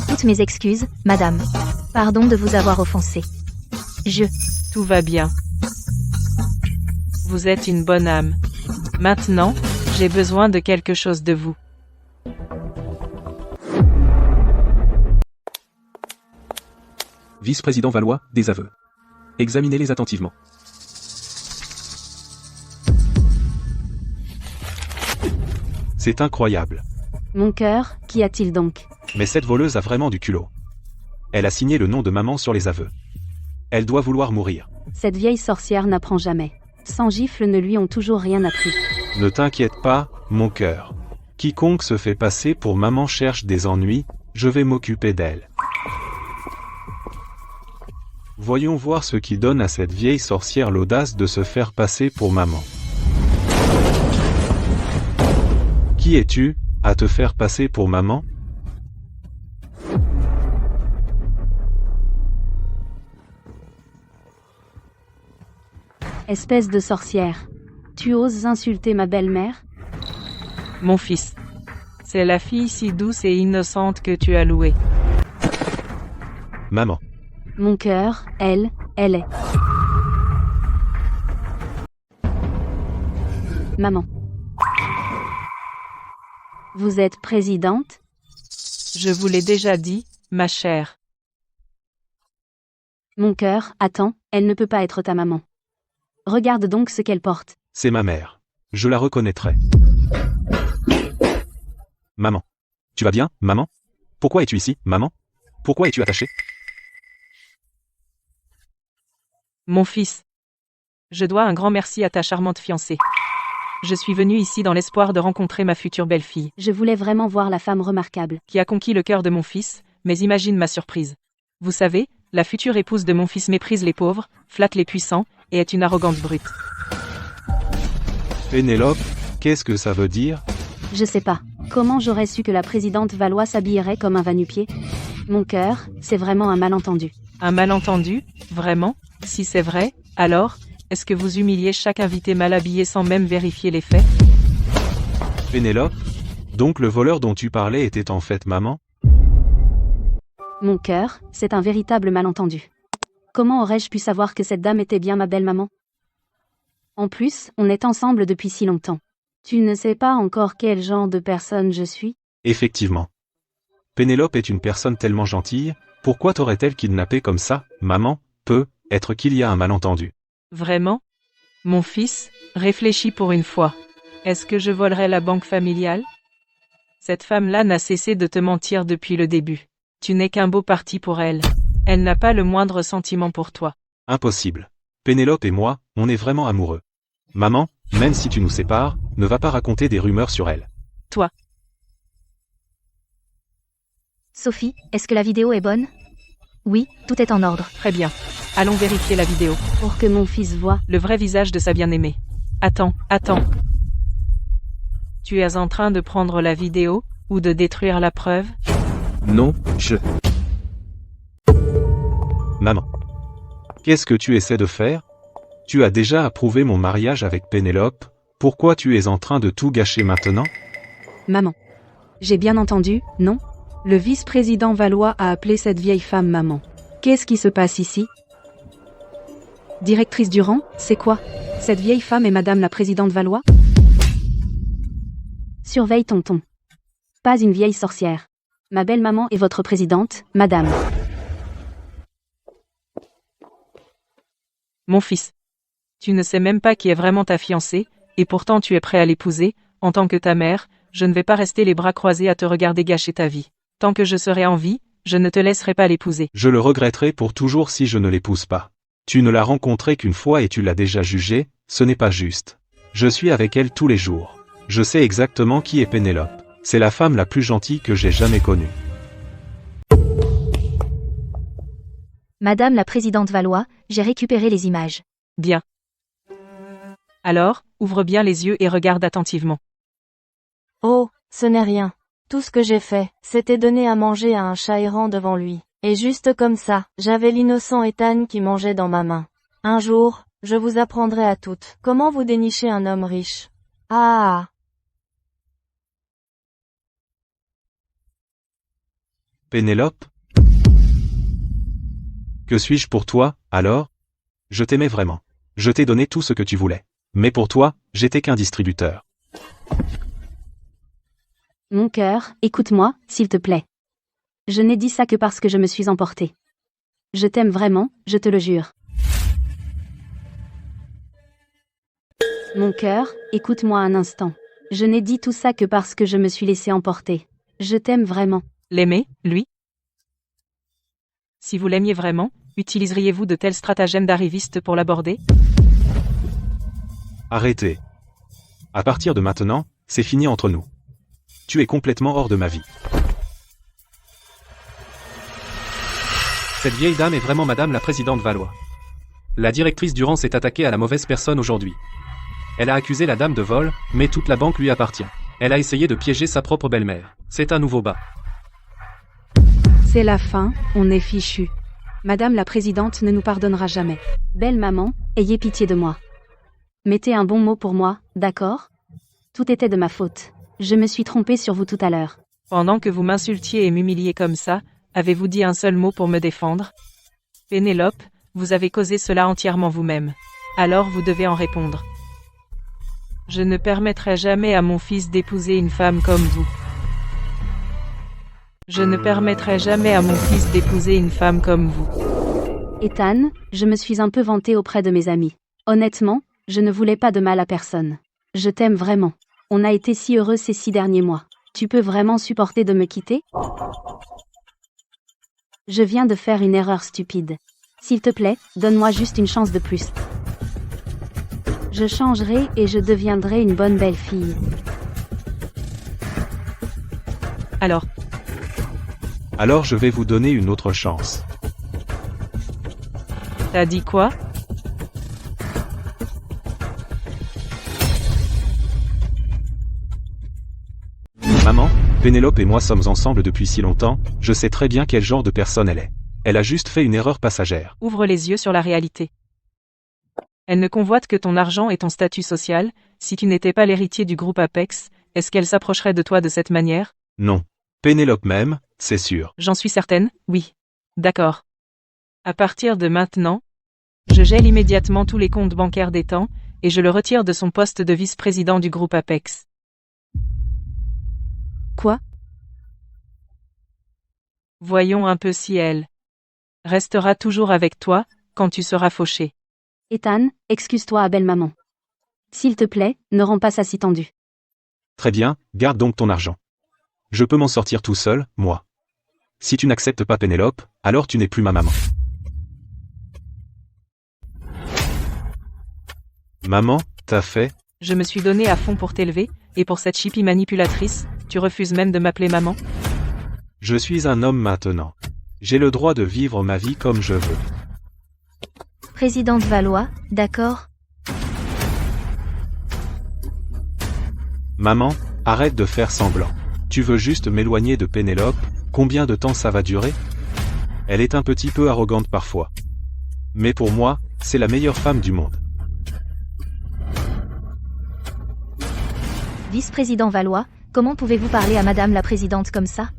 Toutes mes excuses, madame. Pardon de vous avoir offensé. Tout va bien. Vous êtes une bonne âme. Maintenant, j'ai besoin de quelque chose de vous. Vice-président Valois, des aveux. Examinez-les attentivement. C'est incroyable. Mon cœur, qu'y a-t-il donc? Mais cette voleuse a vraiment du culot. Elle a signé le nom de maman sur les aveux. Elle doit vouloir mourir. Cette vieille sorcière n'apprend jamais. Sans gifle ne lui ont toujours rien appris. Ne t'inquiète pas, mon cœur. Quiconque se fait passer pour maman cherche des ennuis, je vais m'occuper d'elle. Voyons voir ce qui donne à cette vieille sorcière l'audace de se faire passer pour maman. Qui es-tu, à te faire passer pour maman? Espèce de sorcière. Tu oses insulter ma belle-mère? Mon fils. C'est la fille si douce et innocente que tu as louée. Maman. Mon cœur, elle est. Maman. Vous êtes présidente? Je vous l'ai déjà dit, ma chère. Mon cœur, attends, elle ne peut pas être ta maman. Regarde donc ce qu'elle porte. C'est ma mère. Je la reconnaîtrai. Maman. Tu vas bien, maman? Pourquoi es-tu ici, maman? Pourquoi es-tu attachée? Mon fils. Je dois un grand merci à ta charmante fiancée. Je suis venue ici dans l'espoir de rencontrer ma future belle-fille, Je voulais vraiment voir la femme remarquable. qui a conquis le cœur de mon fils, mais imagine ma surprise. Vous savez, la future épouse de mon fils méprise les pauvres, flatte les puissants, et est une arrogante brute. Pénélope, qu'est-ce que ça veut dire? Je sais pas. Comment j'aurais su que la présidente Valois s'habillerait comme un va-nu-pied? Mon cœur, c'est vraiment un malentendu. Un malentendu? Vraiment? Si c'est vrai, alors, est-ce que vous humiliez chaque invité mal habillé sans même vérifier les faits? Pénélope? Donc le voleur dont tu parlais était en fait maman? Mon cœur, c'est un véritable malentendu. Comment aurais-je pu savoir que cette dame était bien ma belle-maman? En plus, on est ensemble depuis si longtemps. Tu ne sais pas encore quel genre de personne je suis? Effectivement. Pénélope est une personne tellement gentille, pourquoi t'aurait-elle kidnappé comme ça, maman? Peut être qu'il y a un malentendu. Vraiment? Mon fils, réfléchis pour une fois. Est-ce que je volerais la banque familiale? Cette femme-là n'a cessé de te mentir depuis le début. Tu n'es qu'un beau parti pour elle. Elle n'a pas le moindre sentiment pour toi. Impossible. Pénélope et moi, on est vraiment amoureux. Maman, même si tu nous sépares, ne va pas raconter des rumeurs sur elle. Toi. Sophie, est-ce que la vidéo est bonne? Oui, tout est en ordre. Très bien. Allons vérifier la vidéo. Pour que mon fils voie. Le vrai visage de sa bien-aimée. Attends. Tu es en train de prendre la vidéo, ou de détruire la preuve? Non, Maman. Qu'est-ce que tu essaies de faire? Tu as déjà approuvé mon mariage avec Pénélope, pourquoi tu es en train de tout gâcher maintenant? Maman. J'ai bien entendu, non? Le vice-président Valois a appelé cette vieille femme maman. Qu'est-ce qui se passe ici? Directrice Durand, c'est quoi? Cette vieille femme est madame la présidente Valois? Surveille ton ton. Pas une vieille sorcière. Ma belle-maman est votre présidente, madame. Mon fils. Tu ne sais même pas qui est vraiment ta fiancée, et pourtant tu es prêt à l'épouser. En tant que ta mère, je ne vais pas rester les bras croisés à te regarder gâcher ta vie. Tant que je serai en vie, je ne te laisserai pas l'épouser. Je le regretterai pour toujours si je ne l'épouse pas. Tu ne l'as rencontrée qu'une fois et tu l'as déjà jugée, ce n'est pas juste. Je suis avec elle tous les jours. Je sais exactement qui est Pénélope. C'est la femme la plus gentille que j'ai jamais connue. Madame la présidente Valois, j'ai récupéré les images. Bien. Alors, ouvre bien les yeux et regarde attentivement. Oh, ce n'est rien. Tout ce que j'ai fait, c'était donner à manger à un chat errant devant lui. Et juste comme ça, j'avais l'innocent Ethan qui mangeait dans ma main. Un jour, je vous apprendrai à toutes comment vous dénicher un homme riche. Ah! Pénélope? Que suis-je pour toi, alors? Je t'aimais vraiment. Je t'ai donné tout ce que tu voulais. Mais pour toi, j'étais qu'un distributeur. Mon cœur, écoute-moi, s'il te plaît. Je n'ai dit ça que parce que je me suis emportée. Je t'aime vraiment, je te le jure. Mon cœur, écoute-moi un instant. Je n'ai dit tout ça que parce que je me suis laissée emporter. Je t'aime vraiment. L'aimer, lui? Si vous l'aimiez vraiment, utiliseriez-vous de tels stratagèmes d'arriviste pour l'aborder? Arrêtez. À partir de maintenant, c'est fini entre nous. tu es complètement hors de ma vie. Cette vieille dame est vraiment Madame la Présidente Valois. La directrice Durand s'est attaquée à la mauvaise personne aujourd'hui. Elle a accusé la dame de vol, mais toute la banque lui appartient. Elle a essayé de piéger sa propre belle-mère. C'est un nouveau bas. C'est la fin, on est fichu. Madame la Présidente ne nous pardonnera jamais. Belle maman, ayez pitié de moi. Mettez un bon mot pour moi, d'accord? Tout était de ma faute. Je me suis trompée sur vous tout à l'heure. Pendant que vous m'insultiez et m'humiliez comme ça, avez-vous dit un seul mot pour me défendre? Pénélope, vous avez causé cela entièrement vous-même. Alors vous devez en répondre. Je ne permettrai jamais à mon fils d'épouser une femme comme vous. Je ne permettrai jamais à mon fils d'épouser une femme comme vous. Ethan, je me suis un peu vantée auprès de mes amis. Honnêtement, je ne voulais pas de mal à personne. Je t'aime vraiment. On a été si heureux ces 6 derniers mois. Tu peux vraiment supporter de me quitter? Je viens de faire une erreur stupide. S'il te plaît, donne-moi juste une chance de plus. Je changerai et je deviendrai une bonne belle fille. Alors, Alors je vais vous donner une autre chance. t'as dit quoi? Maman, Pénélope et moi sommes ensemble depuis si longtemps, je sais très bien quel genre de personne elle est. Elle a juste fait une erreur passagère. Ouvre les yeux sur la réalité. Elle ne convoite que ton argent et ton statut social. Si tu n'étais pas l'héritier du groupe Apex, est-ce qu'elle s'approcherait de toi de cette manière? Non. Pénélope même, c'est sûr. J'en suis certaine, oui. D'accord. À partir de maintenant, je gèle immédiatement tous les comptes bancaires d'Ethan, et je le retire de son poste de vice-président du groupe Apex. Quoi? Voyons un peu si elle restera toujours avec toi, quand tu seras fauché. Ethan, excuse-toi à belle maman. S'il te plaît, ne rends pas ça si tendu. Très bien, garde donc ton argent. Je peux m'en sortir tout seul, moi. Si tu n'acceptes pas Pénélope, alors tu n'es plus ma maman. Maman, t'as fait? Je me suis donné à fond pour t'élever, et pour cette chipie manipulatrice, tu refuses même de m'appeler maman? Je suis un homme maintenant. J'ai le droit de vivre ma vie comme je veux. Présidente Valois, d'accord? Maman, arrête de faire semblant. Tu veux juste m'éloigner de Pénélope, combien de temps ça va durer? Elle est un petit peu arrogante parfois. Mais pour moi, c'est la meilleure femme du monde. Vice-président Valois, comment pouvez-vous parler à Madame la Présidente comme ça?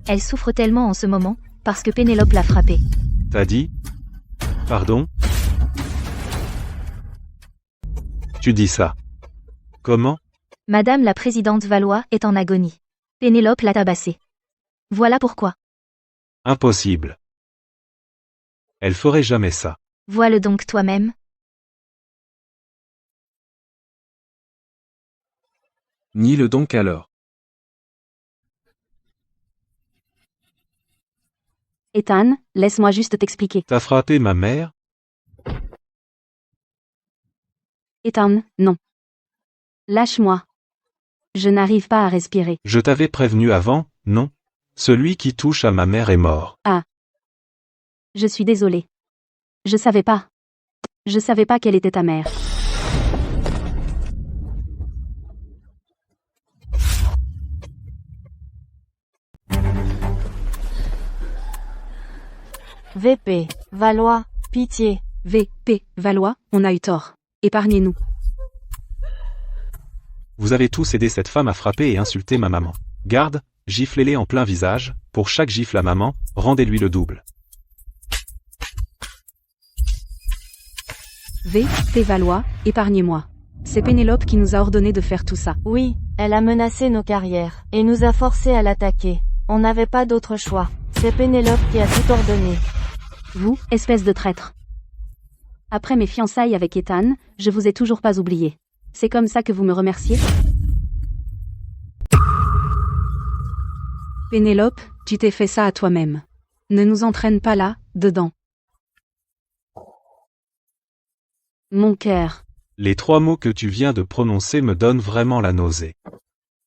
Elle souffre tellement en ce moment, parce que Pénélope l'a frappée. T'as dit? Pardon? Tu dis ça. Comment? Madame la Présidente Valois est en agonie. Pénélope l'a tabassée. Voilà pourquoi. Impossible. Elle ferait jamais ça. Vois-le donc toi-même. Nie-le donc alors. Ethan, laisse-moi juste t'expliquer. T'as frappé ma mère? Ethan, non. Lâche-moi. Je n'arrive pas à respirer. Je t'avais prévenu avant, non? Celui qui touche à ma mère est mort. Je suis désolée. Je savais pas. Je savais pas qu'elle était ta mère. VP, Valois, pitié. VP, Valois, on a eu tort. Épargnez-nous. Vous avez tous aidé cette femme à frapper et insulter ma maman. Garde, giflez-les en plein visage, pour chaque gifle à maman, rendez-lui le double. VP Valois, épargnez-moi. C'est Pénélope qui nous a ordonné de faire tout ça. Oui, elle a menacé nos carrières, et nous a forcés à l'attaquer. On n'avait pas d'autre choix. C'est Pénélope qui a tout ordonné. Vous, espèce de traître. Après mes fiançailles avec Ethan, je vous ai toujours pas oublié. C'est comme ça que vous me remerciez? Pénélope, tu t'es fait ça à toi-même. Ne nous entraîne pas là, dedans. Mon cœur. Les 3 mots que tu viens de prononcer me donnent vraiment la nausée.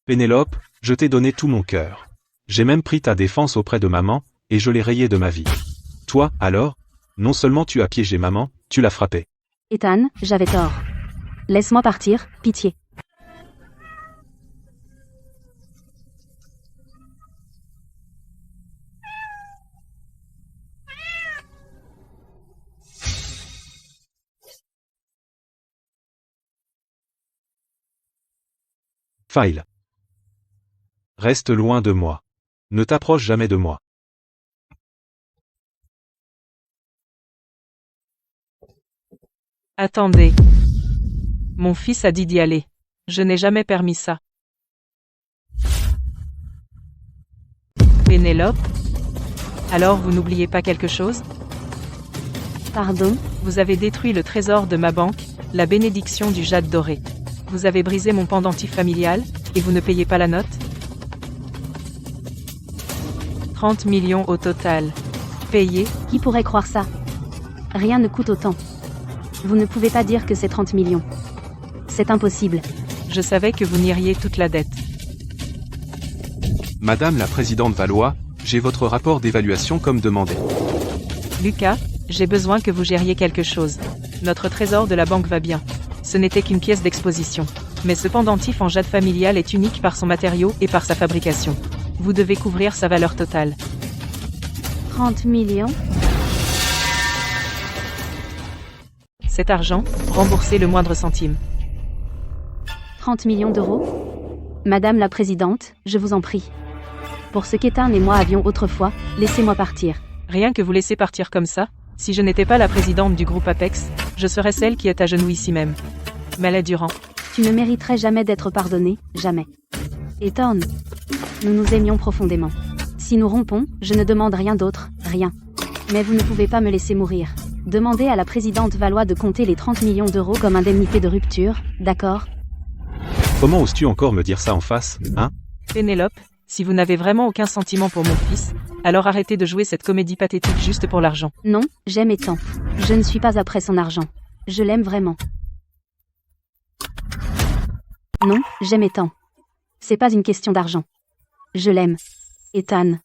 Pénélope, Je t'ai donné tout mon cœur. J'ai même pris ta défense auprès de maman, et je l'ai rayée de ma vie. Toi, alors? Non seulement tu as piégé maman, tu l'as frappée. Ethan, j'avais tort. Laisse-moi partir, pitié. File. Reste loin de moi. Ne t'approche jamais de moi. Attendez. Mon fils a dit d'y aller. Je n'ai jamais permis ça. Pénélope? Alors vous n'oubliez pas quelque chose? Pardon? Vous avez détruit le trésor de ma banque, la bénédiction du jade doré. Vous avez brisé mon pendentif familial, et vous ne payez pas la note? 30 millions au total. Payé? Qui pourrait croire ça? Rien ne coûte autant. Vous ne pouvez pas dire que c'est 30 millions. C'est impossible. Je savais que vous nieriez toute la dette. Madame la présidente Valois, j'ai votre rapport d'évaluation comme demandé. Lucas, j'ai besoin que vous gériez quelque chose. Notre trésor de la banque va bien. Ce n'était qu'une pièce d'exposition. Mais ce pendentif en jade familial est unique par son matériau et par sa fabrication. Vous devez couvrir sa valeur totale. 30 millions? Cet argent, remboursez le moindre centime. 30 millions d'euros? Madame la présidente, je vous en prie. Pour ce qu'Ethan et moi avions autrefois, laissez-moi partir. Rien que vous laissez partir comme ça? Si je n'étais pas la présidente du groupe Apex, je serais celle qui est à genoux ici même. Malais Durand. Tu ne mériterais jamais d'être pardonné, jamais. Ethan, nous nous aimions profondément. Si nous rompons, je ne demande rien d'autre, rien. Mais vous ne pouvez pas me laisser mourir. Demandez à la présidente Valois de compter les 30 millions d'euros comme indemnité de rupture, d'accord? Comment oses-tu encore me dire ça en face, hein? Pénélope, si vous n'avez vraiment aucun sentiment pour mon fils, alors arrêtez de jouer cette comédie pathétique juste pour l'argent. Non, j'aime Ethan. Je ne suis pas après son argent. Je l'aime vraiment. Non, j'aime Ethan. C'est pas une question d'argent. Je l'aime. Ethan.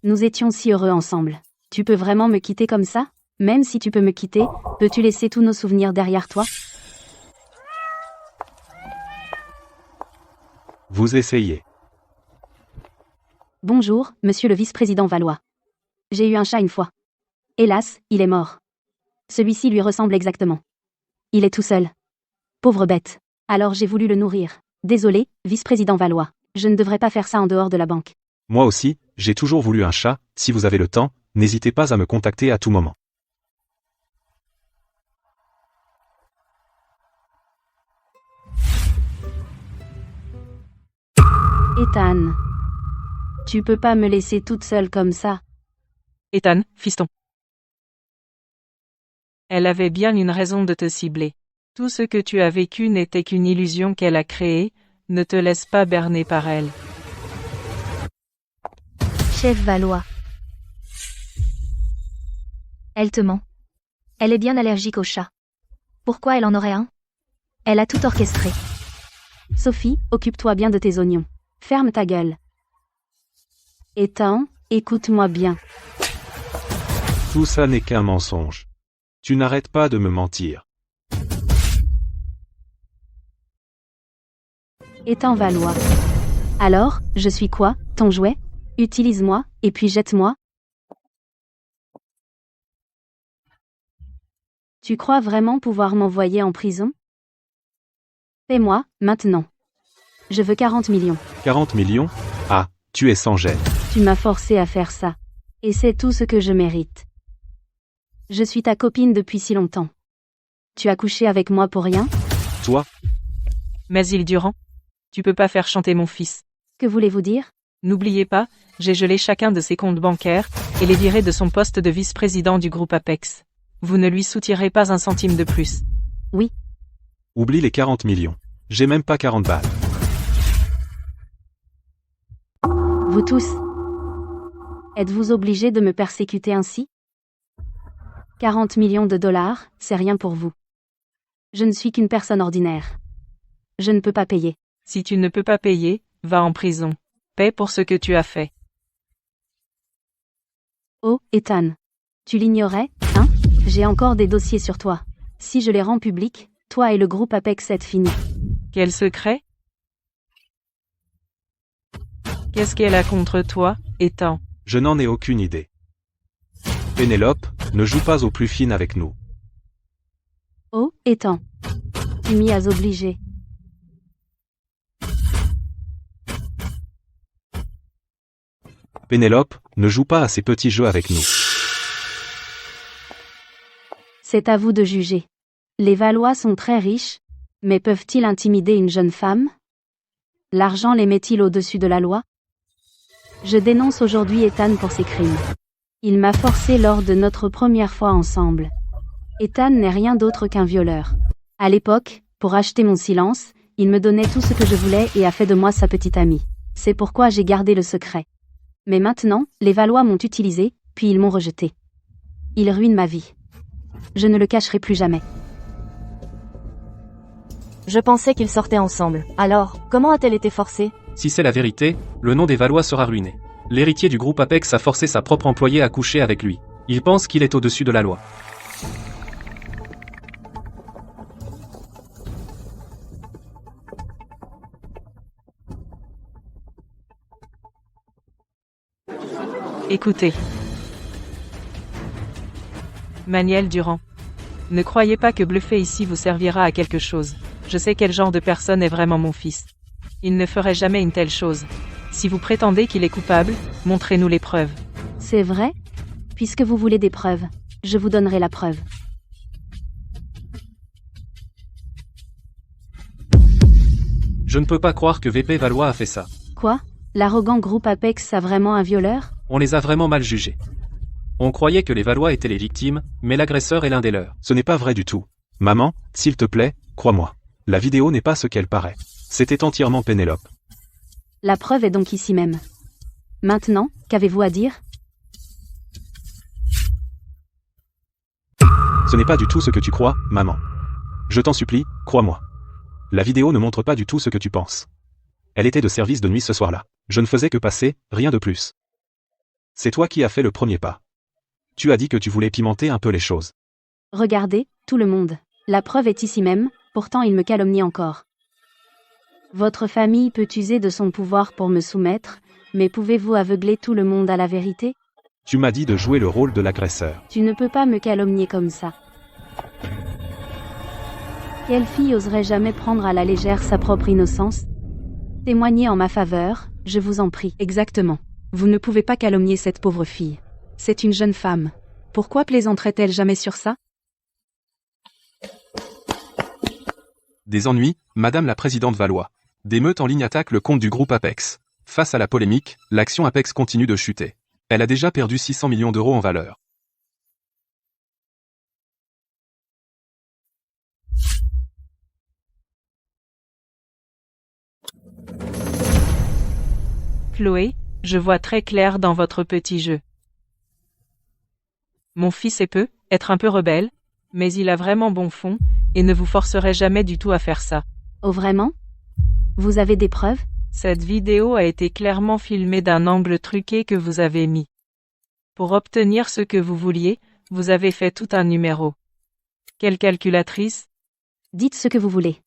Nous étions si heureux ensemble. Tu peux vraiment me quitter comme ça? Même si tu peux me quitter, peux-tu laisser tous nos souvenirs derrière toi? Vous essayez. Bonjour, monsieur le vice-président Valois. J'ai eu un chat une fois. Hélas, il est mort. Celui-ci lui ressemble exactement. Il est tout seul. Pauvre bête. Alors j'ai voulu le nourrir. Désolé, vice-président Valois. Je ne devrais pas faire ça en dehors de la banque. Moi aussi, j'ai toujours voulu un chat. Si vous avez le temps, n'hésitez pas à me contacter à tout moment. Ethan. Tu peux pas me laisser toute seule comme ça. Ethan, fiston. Elle avait bien une raison de te cibler. Tout ce que tu as vécu n'était qu'une illusion qu'elle a créée, ne te laisse pas berner par elle. Chef Valois. Elle te ment. Elle est bien allergique aux chats. Pourquoi elle en aurait un? Elle a tout orchestré. Sophie, occupe-toi bien de tes oignons. Ferme ta gueule. Ethan, écoute-moi bien. Tout ça n'est qu'un mensonge. Tu n'arrêtes pas de me mentir. Ethan Valois. Alors, je suis quoi, ton jouet? Utilise-moi, et puis jette-moi. Tu crois vraiment pouvoir m'envoyer en prison? Fais-moi, maintenant. Je veux 40 millions. 40 millions? Ah, tu es sans gêne. Tu m'as forcé à faire ça. Et c'est tout ce que je mérite. Je suis ta copine depuis si longtemps. Tu as couché avec moi pour rien? Toi? Mais il Durand. Tu peux pas faire chanter mon fils. Que voulez-vous dire? N'oubliez pas, j'ai gelé chacun de ses comptes bancaires, et les viré de son poste de vice-président du groupe Apex. Vous ne lui soutirez pas un centime de plus. Oui. Oublie les 40 millions. J'ai même pas 40 balles. Vous tous. Êtes-vous obligés de me persécuter ainsi? 40 millions de dollars, c'est rien pour vous. Je ne suis qu'une personne ordinaire. Je ne peux pas payer. Si tu ne peux pas payer, va en prison. Paix pour ce que tu as fait. Oh, Ethan. Tu l'ignorais, hein? J'ai encore des dossiers sur toi. Si je les rends publics, toi et le groupe Apex êtes finis. Quel secret? Qu'est-ce qu'elle a contre toi, Ethan? Je n'en ai aucune idée. Pénélope, ne joue pas au plus fine avec nous. Oh, Ethan. Tu m'y as obligé. Pénélope, ne joue pas à ces petits jeux avec nous. C'est à vous de juger. Les Valois sont très riches, mais peuvent-ils intimider une jeune femme? L'argent les met-il au-dessus de la loi? Je dénonce aujourd'hui Ethan pour ses crimes. Il m'a forcé lors de notre première fois ensemble. Ethan n'est rien d'autre qu'un violeur. À l'époque, pour acheter mon silence, il me donnait tout ce que je voulais et a fait de moi sa petite amie. C'est pourquoi j'ai gardé le secret. Mais maintenant, les Valois m'ont utilisé, puis ils m'ont rejeté. Ils ruinent ma vie. Je ne le cacherai plus jamais. Je pensais qu'ils sortaient ensemble. Alors, comment a-t-elle été forcée? Si c'est la vérité, le nom des Valois sera ruiné. L'héritier du groupe Apex a forcé sa propre employée à coucher avec lui. Il pense qu'il est au-dessus de la loi. Écoutez. Maniel Durand. Ne croyez pas que bluffer ici vous servira à quelque chose. Je sais quel genre de personne est vraiment mon fils. Il ne ferait jamais une telle chose. Si vous prétendez qu'il est coupable, montrez-nous les preuves. C'est vrai? Puisque vous voulez des preuves, je vous donnerai la preuve. Je ne peux pas croire que VP Valois a fait ça. Quoi? L'arrogant groupe Apex a vraiment un violeur? On les a vraiment mal jugés. On croyait que les Valois étaient les victimes, mais l'agresseur est l'un des leurs. Ce n'est pas vrai du tout. Maman, s'il te plaît, crois-moi. La vidéo n'est pas ce qu'elle paraît. C'était entièrement Pénélope. La preuve est donc ici même. Maintenant, qu'avez-vous à dire? Ce n'est pas du tout ce que tu crois, maman. Je t'en supplie, crois-moi. La vidéo ne montre pas du tout ce que tu penses. Elle était de service de nuit ce soir-là. Je ne faisais que passer, rien de plus. C'est toi qui as fait le premier pas. Tu as dit que tu voulais pimenter un peu les choses. Regardez, tout le monde. La preuve est ici même, pourtant il me calomnie encore. Votre famille peut user de son pouvoir pour me soumettre, mais pouvez-vous aveugler tout le monde à la vérité? Tu m'as dit de jouer le rôle de l'agresseur. Tu ne peux pas me calomnier comme ça. Quelle fille oserait jamais prendre à la légère sa propre innocence? Témoignez en ma faveur, je vous en prie. Exactement. Vous ne pouvez pas calomnier cette pauvre fille. C'est une jeune femme. Pourquoi plaisanterait-elle jamais sur ça? Des ennuis, Madame la Présidente Valois. Des meutes en ligne attaquent le compte du groupe Apex. Face à la polémique, l'action Apex continue de chuter. Elle a déjà perdu 600 millions d'euros en valeur. Chloé, je vois très clair dans votre petit jeu. Mon fils peut être un peu rebelle, mais il a vraiment bon fond, et ne vous forcerait jamais du tout à faire ça. Oh vraiment? Vous avez des preuves? Cette vidéo a été clairement filmée d'un angle truqué que vous avez mis. Pour obtenir ce que vous vouliez, vous avez fait tout un numéro. Quelle calculatrice? Dites ce que vous voulez.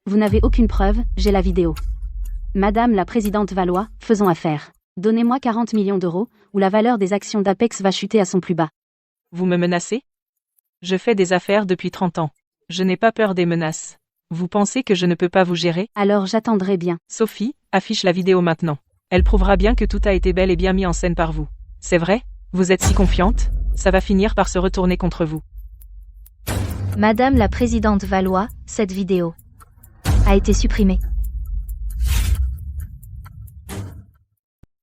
Vous n'avez aucune preuve, j'ai la vidéo. Madame la Présidente Valois, faisons affaire. Donnez-moi 40 millions d'euros, ou la valeur des actions d'Apex va chuter à son plus bas. Vous me menacez? Je fais des affaires depuis 30 ans. Je n'ai pas peur des menaces. Vous pensez que je ne peux pas vous gérer? Alors j'attendrai bien. Sophie, affiche la vidéo maintenant. Elle prouvera bien que tout a été bel et bien mis en scène par vous. C'est vrai? Vous êtes si confiante? Ça va finir par se retourner contre vous. Madame la Présidente Valois, cette vidéo a été supprimée.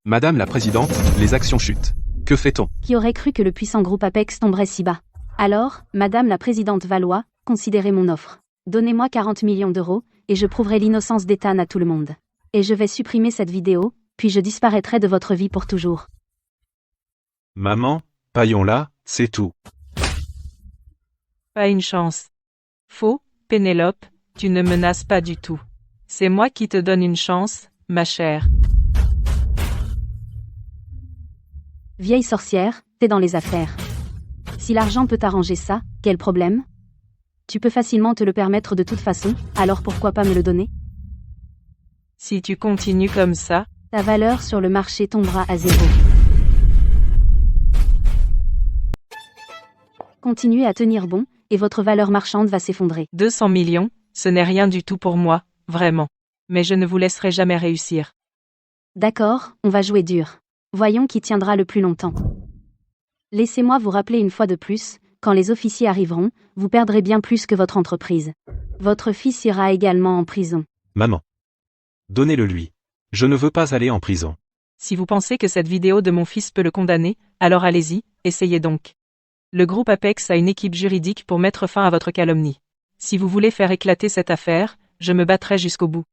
Madame la Présidente, les actions chutent. Que fait-on? Qui aurait cru que le puissant groupe Apex tomberait si bas? Alors, Madame la Présidente Valois, considérez mon offre. Donnez-moi 40 millions d'euros, et je prouverai l'innocence d'Ethan à tout le monde. Et je vais supprimer cette vidéo, puis je disparaîtrai de votre vie pour toujours. Maman, paillons-la, c'est tout. Pas une chance. Faux, Pénélope, tu ne menaces pas du tout. C'est moi qui te donne une chance, ma chère. Vieille sorcière, t'es dans les affaires. Si l'argent peut arranger ça, quel problème? Tu peux facilement te le permettre de toute façon, alors pourquoi pas me le donner? Si tu continues comme ça, Ta valeur sur le marché tombera à zéro. Continuez à tenir bon, et votre valeur marchande va s'effondrer. 200 millions, ce n'est rien du tout pour moi, vraiment. Mais je ne vous laisserai jamais réussir. D'accord, on va jouer dur. Voyons qui tiendra le plus longtemps. Laissez-moi vous rappeler une fois de plus, quand les officiers arriveront, vous perdrez bien plus que votre entreprise. Votre fils ira également en prison. Maman. Donnez-le lui. Je ne veux pas aller en prison. Si vous pensez que cette vidéo de mon fils peut le condamner, alors allez-y, essayez donc. Le groupe Apex a une équipe juridique pour mettre fin à votre calomnie. Si vous voulez faire éclater cette affaire, je me battrai jusqu'au bout.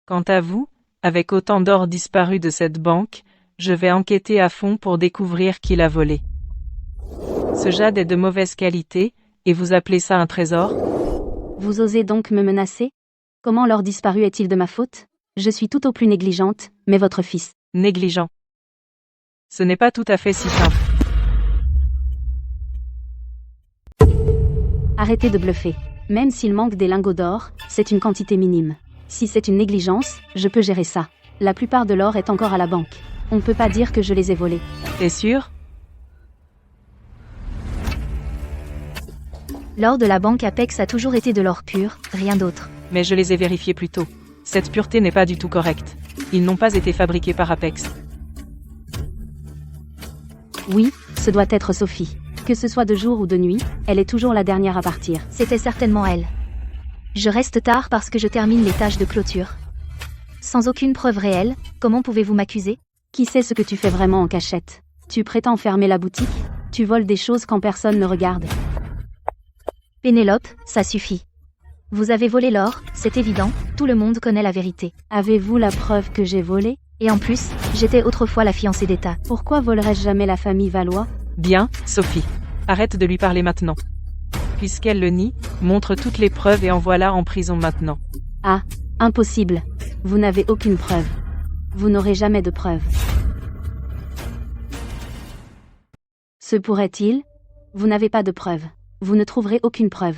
Quant à vous, avec autant d'or disparu de cette banque, je vais enquêter à fond pour découvrir qui l'a volé. Ce jade est de mauvaise qualité, et vous appelez ça un trésor? Vous osez donc me menacer? Comment l'or disparu est-il de ma faute? Je suis tout au plus négligente, mais votre fils. Négligent. Ce n'est pas tout à fait si simple. Arrêtez de bluffer. Même s'il manque des lingots d'or, c'est une quantité minime. Si c'est une négligence, je peux gérer ça. La plupart de l'or est encore à la banque. On ne peut pas dire que je les ai volés. T'es sûr? L'or de la banque Apex a toujours été de l'or pur, rien d'autre. Mais je les ai vérifiés plus tôt. Cette pureté n'est pas du tout correcte. Ils n'ont pas été fabriqués par Apex. Oui, ce doit être Sophie. Que ce soit de jour ou de nuit, elle est toujours la dernière à partir. C'était certainement elle. Je reste tard parce que je termine les tâches de clôture. Sans aucune preuve réelle, comment pouvez-vous m'accuser? Qui sait ce que tu fais vraiment en cachette? Tu prétends fermer la boutique? Tu voles des choses quand personne ne regarde. Pénélope, ça suffit. Vous avez volé l'or, c'est évident, tout le monde connaît la vérité. Avez-vous la preuve que j'ai volé? Et en plus, j'étais autrefois la fiancée d'État. Pourquoi volerais-je jamais la famille Valois? Bien, Sophie. Arrête de lui parler maintenant. Puisqu'elle le nie, montre toutes les preuves et envoie-la en prison maintenant. Ah, impossible. Vous n'avez aucune preuve. Vous n'aurez jamais de preuve. Se pourrait-il? Vous n'avez pas de preuve. Vous ne trouverez aucune preuve.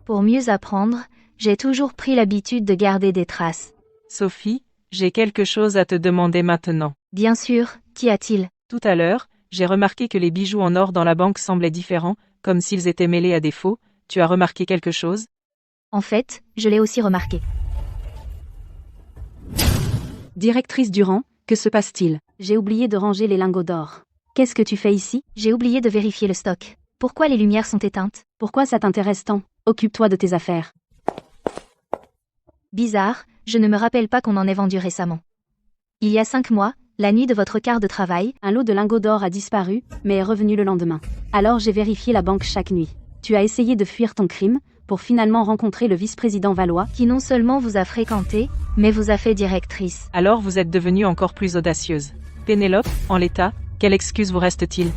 Pour mieux apprendre, j'ai toujours pris l'habitude de garder des traces. Sophie, j'ai quelque chose à te demander maintenant. Bien sûr, qu'y a-t-il? Tout à l'heure, j'ai remarqué que les bijoux en or dans la banque semblaient différents, comme s'ils étaient mêlés à des faux. Tu as remarqué quelque chose? En fait, je l'ai aussi remarqué. Directrice Durand, que se passe-t-il? J'ai oublié de ranger les lingots d'or. Qu'est-ce que tu fais ici? J'ai oublié de vérifier le stock. Pourquoi les lumières sont éteintes? Pourquoi ça t'intéresse tant? Occupe-toi de tes affaires. Bizarre, je ne me rappelle pas qu'on en ait vendu récemment. Il y a 5 mois, la nuit de votre quart de travail, Un lot de lingots d'or a disparu, mais est revenu le lendemain. Alors j'ai vérifié la banque chaque nuit. Tu as essayé de fuir ton crime, pour finalement rencontrer le vice-président Valois, qui non seulement vous a fréquenté, mais vous a fait directrice. Alors vous êtes devenue encore plus audacieuse. Pénélope, en l'état, quelle excuse vous reste-t-il?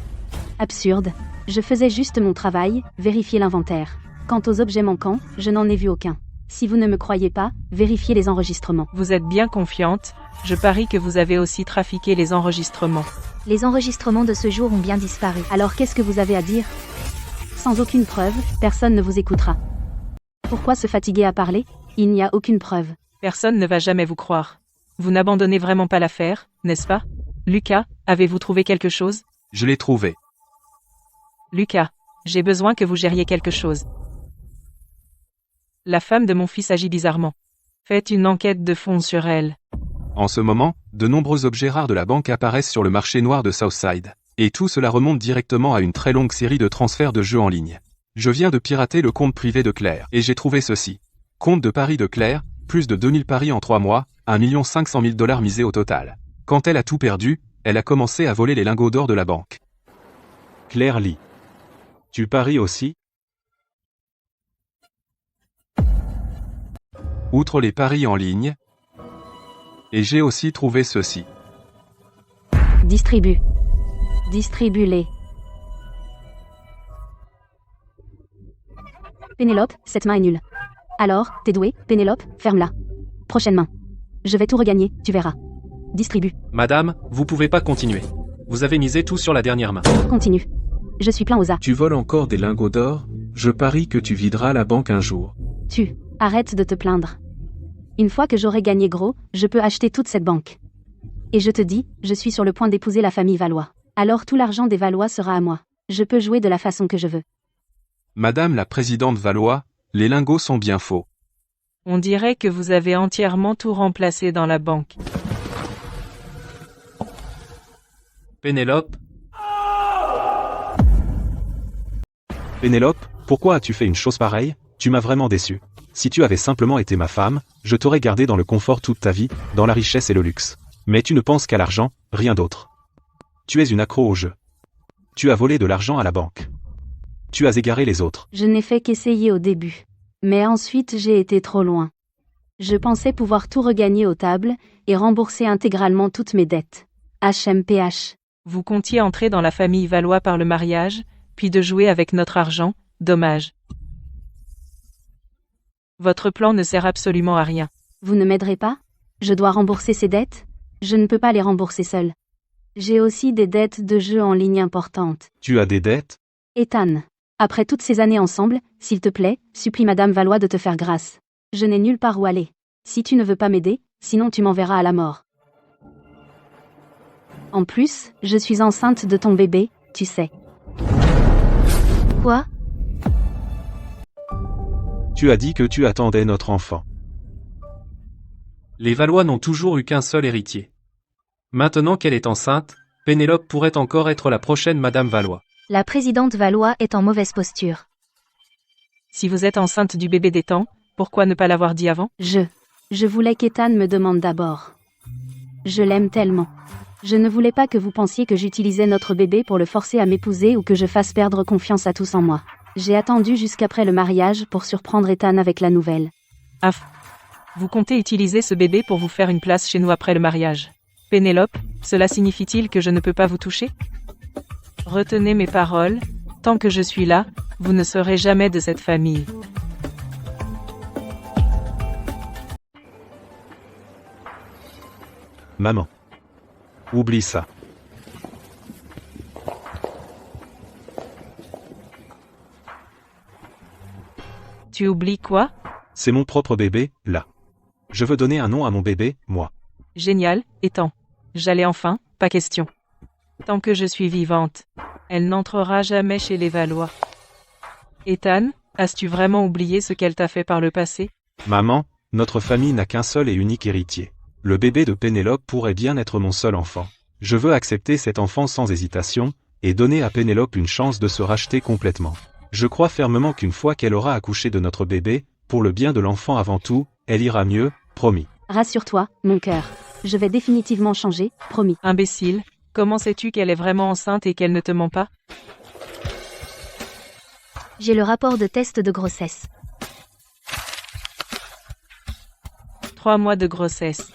Absurde. Je faisais juste mon travail, vérifier l'inventaire. Quant aux objets manquants, je n'en ai vu aucun. Si vous ne me croyez pas, vérifiez les enregistrements. Vous êtes bien confiante, je parie que vous avez aussi trafiqué les enregistrements. Les enregistrements de ce jour ont bien disparu. Alors qu'est-ce que vous avez à dire? Sans aucune preuve, personne ne vous écoutera. Pourquoi se fatiguer à parler? Il n'y a aucune preuve. Personne ne va jamais vous croire. Vous n'abandonnez vraiment pas l'affaire, n'est-ce pas? Lucas, avez-vous trouvé quelque chose? Je l'ai trouvé. Lucas, j'ai besoin que vous gériez quelque chose. La femme de mon fils agit bizarrement. Faites une enquête de fond sur elle. En ce moment, de nombreux objets rares de la banque apparaissent sur le marché noir de Southside. Et tout cela remonte directement à une très longue série de transferts de jeux en ligne. Je viens de pirater le compte privé de Claire, et j'ai trouvé ceci. Compte de paris de Claire, plus de 2000 paris en 3 mois, 1 500 000 $ misés au total. Quand elle a tout perdu, elle a commencé à voler les lingots d'or de la banque. Claire lit. Tu paries aussi? Outre les paris en ligne, et j'ai aussi trouvé ceci. Distribue. Distribue-les. Pénélope, cette main est nulle. Alors, t'es douée, Pénélope, ferme-la. Prochaine main. Je vais tout regagner, tu verras. Distribue. Madame, vous pouvez pas continuer. Vous avez misé tout sur la dernière main. Continue. Je suis plein aux as. Tu voles encore des lingots d'or? Je parie que tu videras la banque un jour. Arrête de te plaindre. Une fois que j'aurai gagné gros, je peux acheter toute cette banque. Et je te dis, je suis sur le point d'épouser la famille Valois. Alors tout l'argent des Valois sera à moi. Je peux jouer de la façon que je veux. Madame la présidente Valois, les lingots sont bien faux. On dirait que vous avez entièrement tout remplacé dans la banque. Pénélope, Pénélope, pourquoi as-tu fait une chose pareille? Tu m'as vraiment déçu. Si tu avais simplement été ma femme, je t'aurais gardé dans le confort toute ta vie, dans la richesse et le luxe. Mais tu ne penses qu'à l'argent, rien d'autre. Tu es une accro au jeu. Tu as volé de l'argent à la banque. Tu as égaré les autres. Je n'ai fait qu'essayer au début. Mais ensuite j'ai été trop loin. Je pensais pouvoir tout regagner aux tables, et rembourser intégralement toutes mes dettes. HMPH. Vous comptiez entrer dans la famille Valois par le mariage, puis de jouer avec notre argent, dommage. Votre plan ne sert absolument à rien. Vous ne m'aiderez pas? Je dois rembourser ces dettes? Je ne peux pas les rembourser seule. J'ai aussi des dettes de jeu en ligne importantes. Tu as des dettes? Ethan. Après toutes ces années ensemble, s'il te plaît, supplie Madame Valois de te faire grâce. Je n'ai nulle part où aller. Si tu ne veux pas m'aider, sinon tu m'enverras à la mort. En plus, je suis enceinte de ton bébé, tu sais. Quoi? Tu as dit que tu attendais notre enfant. les Valois n'ont toujours eu qu'un seul héritier. Maintenant qu'elle est enceinte, Pénélope pourrait encore être la prochaine Madame Valois. La présidente Valois est en mauvaise posture. Si vous êtes enceinte du bébé des temps, pourquoi ne pas l'avoir dit avant? Je voulais qu'Ethan me demande d'abord. Je l'aime tellement. Je ne voulais pas que vous pensiez que j'utilisais notre bébé pour le forcer à m'épouser ou que je fasse perdre confiance à tous en moi. J'ai attendu jusqu'après le mariage pour surprendre Ethan avec la nouvelle. Vous comptez utiliser ce bébé pour vous faire une place chez nous après le mariage. Pénélope, cela signifie-t-il que je ne peux pas vous toucher? Retenez mes paroles, tant que je suis là, vous ne serez jamais de cette famille. Maman. Oublie ça. Tu oublies quoi? C'est mon propre bébé, là. Je veux donner un nom à mon bébé, moi. Génial, Ethan. J'allais enfin, pas question. Tant que je suis vivante, elle n'entrera jamais chez les Valois. Ethan, as-tu vraiment oublié ce qu'elle t'a fait par le passé? Maman, notre famille n'a qu'un seul et unique héritier. Le bébé de Pénélope pourrait bien être mon seul enfant. Je veux accepter cet enfant sans hésitation, et donner à Pénélope une chance de se racheter complètement. Je crois fermement qu'une fois qu'elle aura accouché de notre bébé, pour le bien de l'enfant avant tout, elle ira mieux, promis. Rassure-toi, mon cœur. Je vais définitivement changer, promis. Imbécile, comment sais-tu qu'elle est vraiment enceinte et qu'elle ne te ment pas? J'ai le rapport de test de grossesse. 3 mois de grossesse.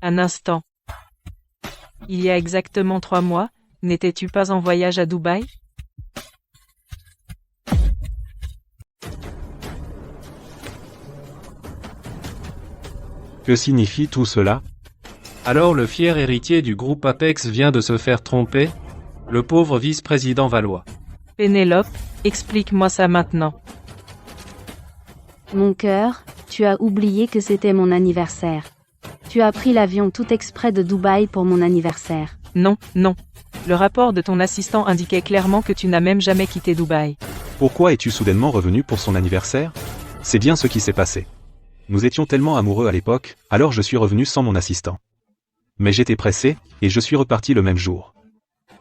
Un instant. Il y a exactement 3 mois, n'étais-tu pas en voyage à Dubaï? Que signifie tout cela? Alors le fier héritier du groupe Apex vient de se faire tromper? Le pauvre vice-président Valois. Pénélope, explique-moi ça maintenant. Mon cœur, tu as oublié que c'était mon anniversaire. Tu as pris l'avion tout exprès de Dubaï pour mon anniversaire. Non, non. Le rapport de ton assistant indiquait clairement que tu n'as même jamais quitté Dubaï. Pourquoi es-tu soudainement revenu pour son anniversaire? C'est bien ce qui s'est passé. Nous étions tellement amoureux à l'époque, alors je suis revenu sans mon assistant. Mais j'étais pressé, et je suis reparti le même jour.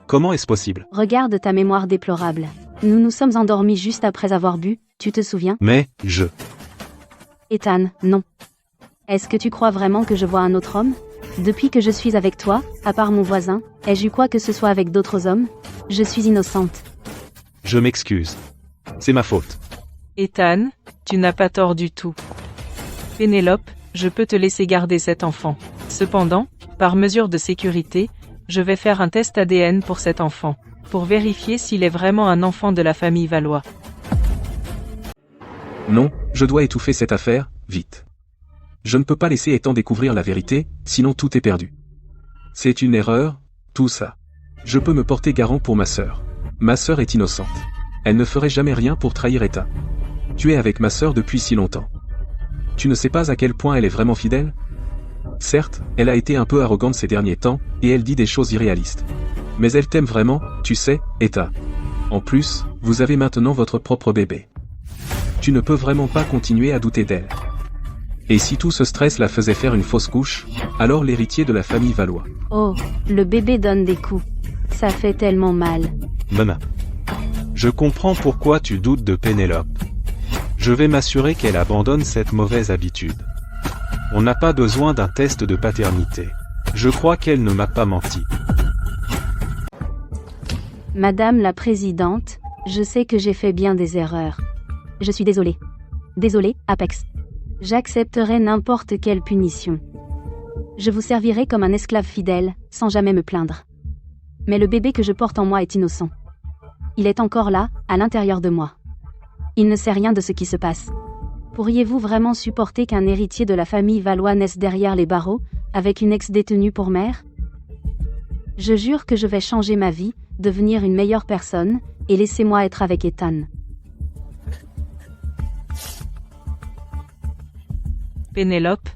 Comment est-ce possible? Regarde ta mémoire déplorable. Nous nous sommes endormis juste après avoir bu, tu te souviens? Mais, Ethan, non. Est-ce que tu crois vraiment que je vois un autre homme? Depuis que je suis avec toi, à part mon voisin, ai-je eu quoi que ce soit avec d'autres hommes? Je suis innocente. Je m'excuse. C'est ma faute. Ethan, tu n'as pas tort du tout. Pénélope, je peux te laisser garder cet enfant. Cependant, par mesure de sécurité, je vais faire un test ADN pour cet enfant, pour vérifier s'il est vraiment un enfant de la famille Valois. Non, je dois étouffer cette affaire, vite. Je ne peux pas laisser Ethan découvrir la vérité, sinon tout est perdu. C'est une erreur, tout ça. Je peux me porter garant pour ma sœur. Ma sœur est innocente. Elle ne ferait jamais rien pour trahir Ethan. Tu es avec ma sœur depuis si longtemps. Tu ne sais pas à quel point elle est vraiment fidèle? Certes, elle a été un peu arrogante ces derniers temps, et elle dit des choses irréalistes. Mais elle t'aime vraiment, tu sais, Ethan. En plus, vous avez maintenant votre propre bébé. Tu ne peux vraiment pas continuer à douter d'elle. Et si tout ce stress la faisait faire une fausse couche, alors l'héritier de la famille Valois. Oh, le bébé donne des coups. Ça fait tellement mal. Maman. Je comprends pourquoi tu doutes de Pénélope. Je vais m'assurer qu'elle abandonne cette mauvaise habitude. On n'a pas besoin d'un test de paternité. Je crois qu'elle ne m'a pas menti. Madame la Présidente, je sais que j'ai fait bien des erreurs. Je suis désolée. Désolée, Apex. J'accepterai n'importe quelle punition. Je vous servirai comme un esclave fidèle, sans jamais me plaindre. Mais le bébé que je porte en moi est innocent. Il est encore là, à l'intérieur de moi. Il ne sait rien de ce qui se passe. Pourriez-vous vraiment supporter qu'un héritier de la famille Valois naisse derrière les barreaux, avec une ex-détenue pour mère? Je jure que je vais changer ma vie, devenir une meilleure personne, et laissez-moi être avec Ethan. Pénélope.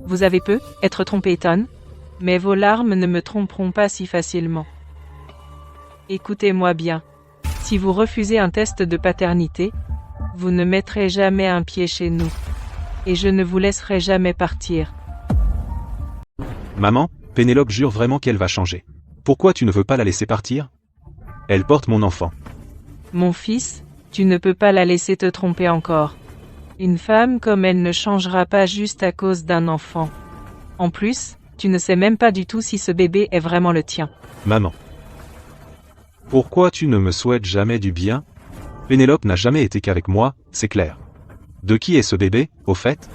Vous avez peut-être trompé Ethan, mais vos larmes ne me tromperont pas si facilement. Écoutez-moi bien. Si vous refusez un test de paternité, vous ne mettrez jamais un pied chez nous. Et je ne vous laisserai jamais partir. Maman, Pénélope jure vraiment qu'elle va changer. Pourquoi tu ne veux pas la laisser partir? Elle porte mon enfant. Mon fils, tu ne peux pas la laisser te tromper encore. Une femme comme elle ne changera pas juste à cause d'un enfant. En plus, tu ne sais même pas du tout si ce bébé est vraiment le tien. Maman. Pourquoi tu ne me souhaites jamais du bien? Pénélope n'a jamais été qu'avec moi, c'est clair. De qui est ce bébé, au fait?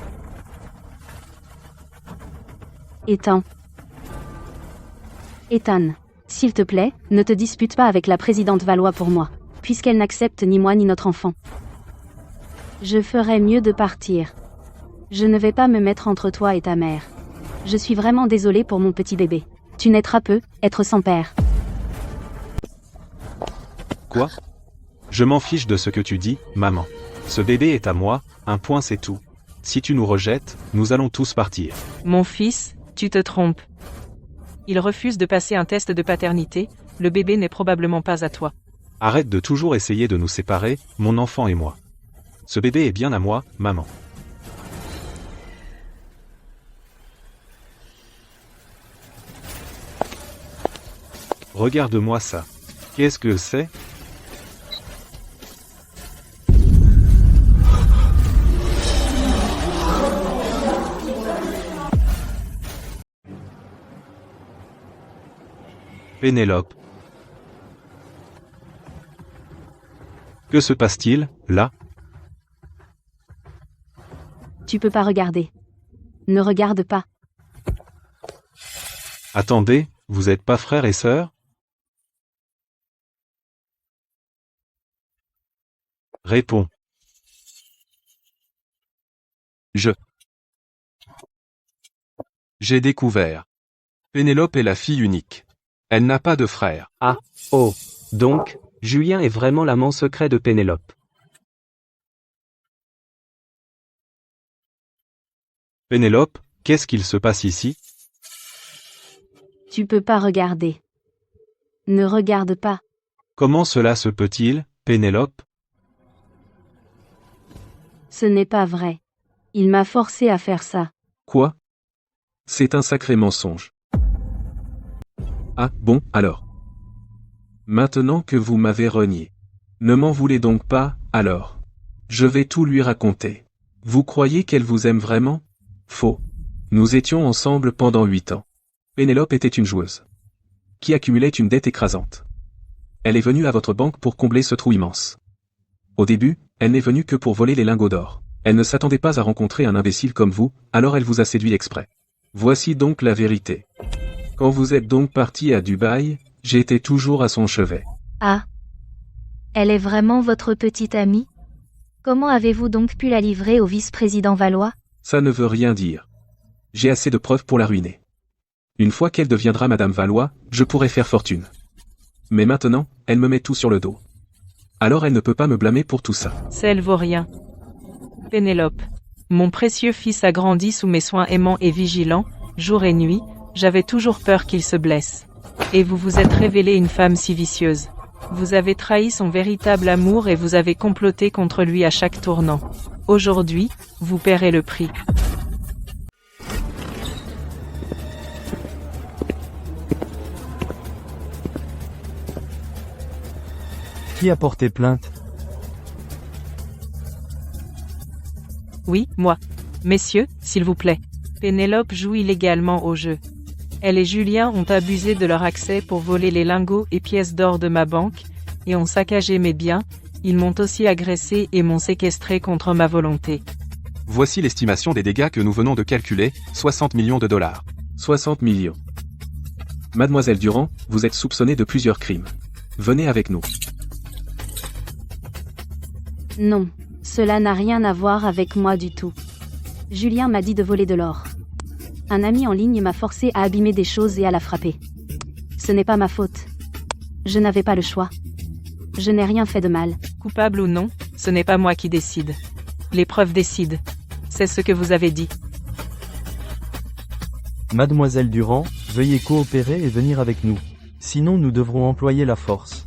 Ethan. Ethan, s'il te plaît, ne te dispute pas avec la présidente Valois pour moi, puisqu'elle n'accepte ni moi ni notre enfant. Je ferais mieux de partir. Je ne vais pas me mettre entre toi et ta mère. Je suis vraiment désolée pour mon petit bébé. Tu naîtras peu, être sans père. Quoi? Je m'en fiche de ce que tu dis, maman. Ce bébé est à moi, un point c'est tout. Si tu nous rejettes, nous allons tous partir. Mon fils, tu te trompes. Il refuse de passer un test de paternité, le bébé n'est probablement pas à toi. Arrête de toujours essayer de nous séparer, mon enfant et moi. Ce bébé est bien à moi, maman. Regarde-moi ça. Qu'est-ce que c'est? Pénélope. Que se passe-t-il, là? Tu peux pas regarder. Ne regarde pas. Attendez, vous êtes pas frères et sœurs? Réponds. J'ai découvert. Pénélope est la fille unique. Elle n'a pas de frère. Ah, oh, donc, Julien est vraiment l'amant secret de Pénélope. Pénélope, qu'est-ce qu'il se passe ici? Tu peux pas regarder. Ne regarde pas. Comment cela se peut-il, Pénélope? Ce n'est pas vrai. Il m'a forcé à faire ça. Quoi? C'est un sacré mensonge. Ah, bon, alors. Maintenant que vous m'avez renié. Ne m'en voulez donc pas, alors. Je vais tout lui raconter. Vous croyez qu'elle vous aime vraiment? Faux. Nous étions ensemble pendant 8 ans. Pénélope était une joueuse. Qui accumulait une dette écrasante. Elle est venue à votre banque pour combler ce trou immense. Au début, elle n'est venue que pour voler les lingots d'or. Elle ne s'attendait pas à rencontrer un imbécile comme vous, alors elle vous a séduit exprès. Voici donc la vérité. Quand vous êtes donc parti à Dubaï, j'étais toujours à son chevet. Ah. Elle est vraiment votre petite amie? Comment avez-vous donc pu la livrer au vice-président Valois? Ça ne veut rien dire. J'ai assez de preuves pour la ruiner. Une fois qu'elle deviendra Madame Valois, je pourrai faire fortune. Mais maintenant, elle me met tout sur le dos. Alors elle ne peut pas me blâmer pour tout ça. Ça elle vaut rien. Pénélope. Mon précieux fils a grandi sous mes soins aimants et vigilants, jour et nuit, j'avais toujours peur qu'il se blesse. Et vous vous êtes révélée une femme si vicieuse. Vous avez trahi son véritable amour et vous avez comploté contre lui à chaque tournant. Aujourd'hui, vous paierez le prix. Qui a porté plainte? Oui, moi. Messieurs, s'il vous plaît. Pénélope joue illégalement au jeu. Elle et Julien ont abusé de leur accès pour voler les lingots et pièces d'or de ma banque, et ont saccagé mes biens, ils m'ont aussi agressé et m'ont séquestré contre ma volonté. Voici l'estimation des dégâts que nous venons de calculer, 60 millions de dollars. 60 millions. Mademoiselle Durand, vous êtes soupçonnée de plusieurs crimes. Venez avec nous. Non, cela n'a rien à voir avec moi du tout. Julien m'a dit de voler de l'or. Un ami en ligne m'a forcé à abîmer des choses et à la frapper. Ce n'est pas ma faute. Je n'avais pas le choix. Je n'ai rien fait de mal. Coupable ou non, ce n'est pas moi qui décide. Les preuves décident. C'est ce que vous avez dit. Mademoiselle Durand, veuillez coopérer et venir avec nous. Sinon nous devrons employer la force.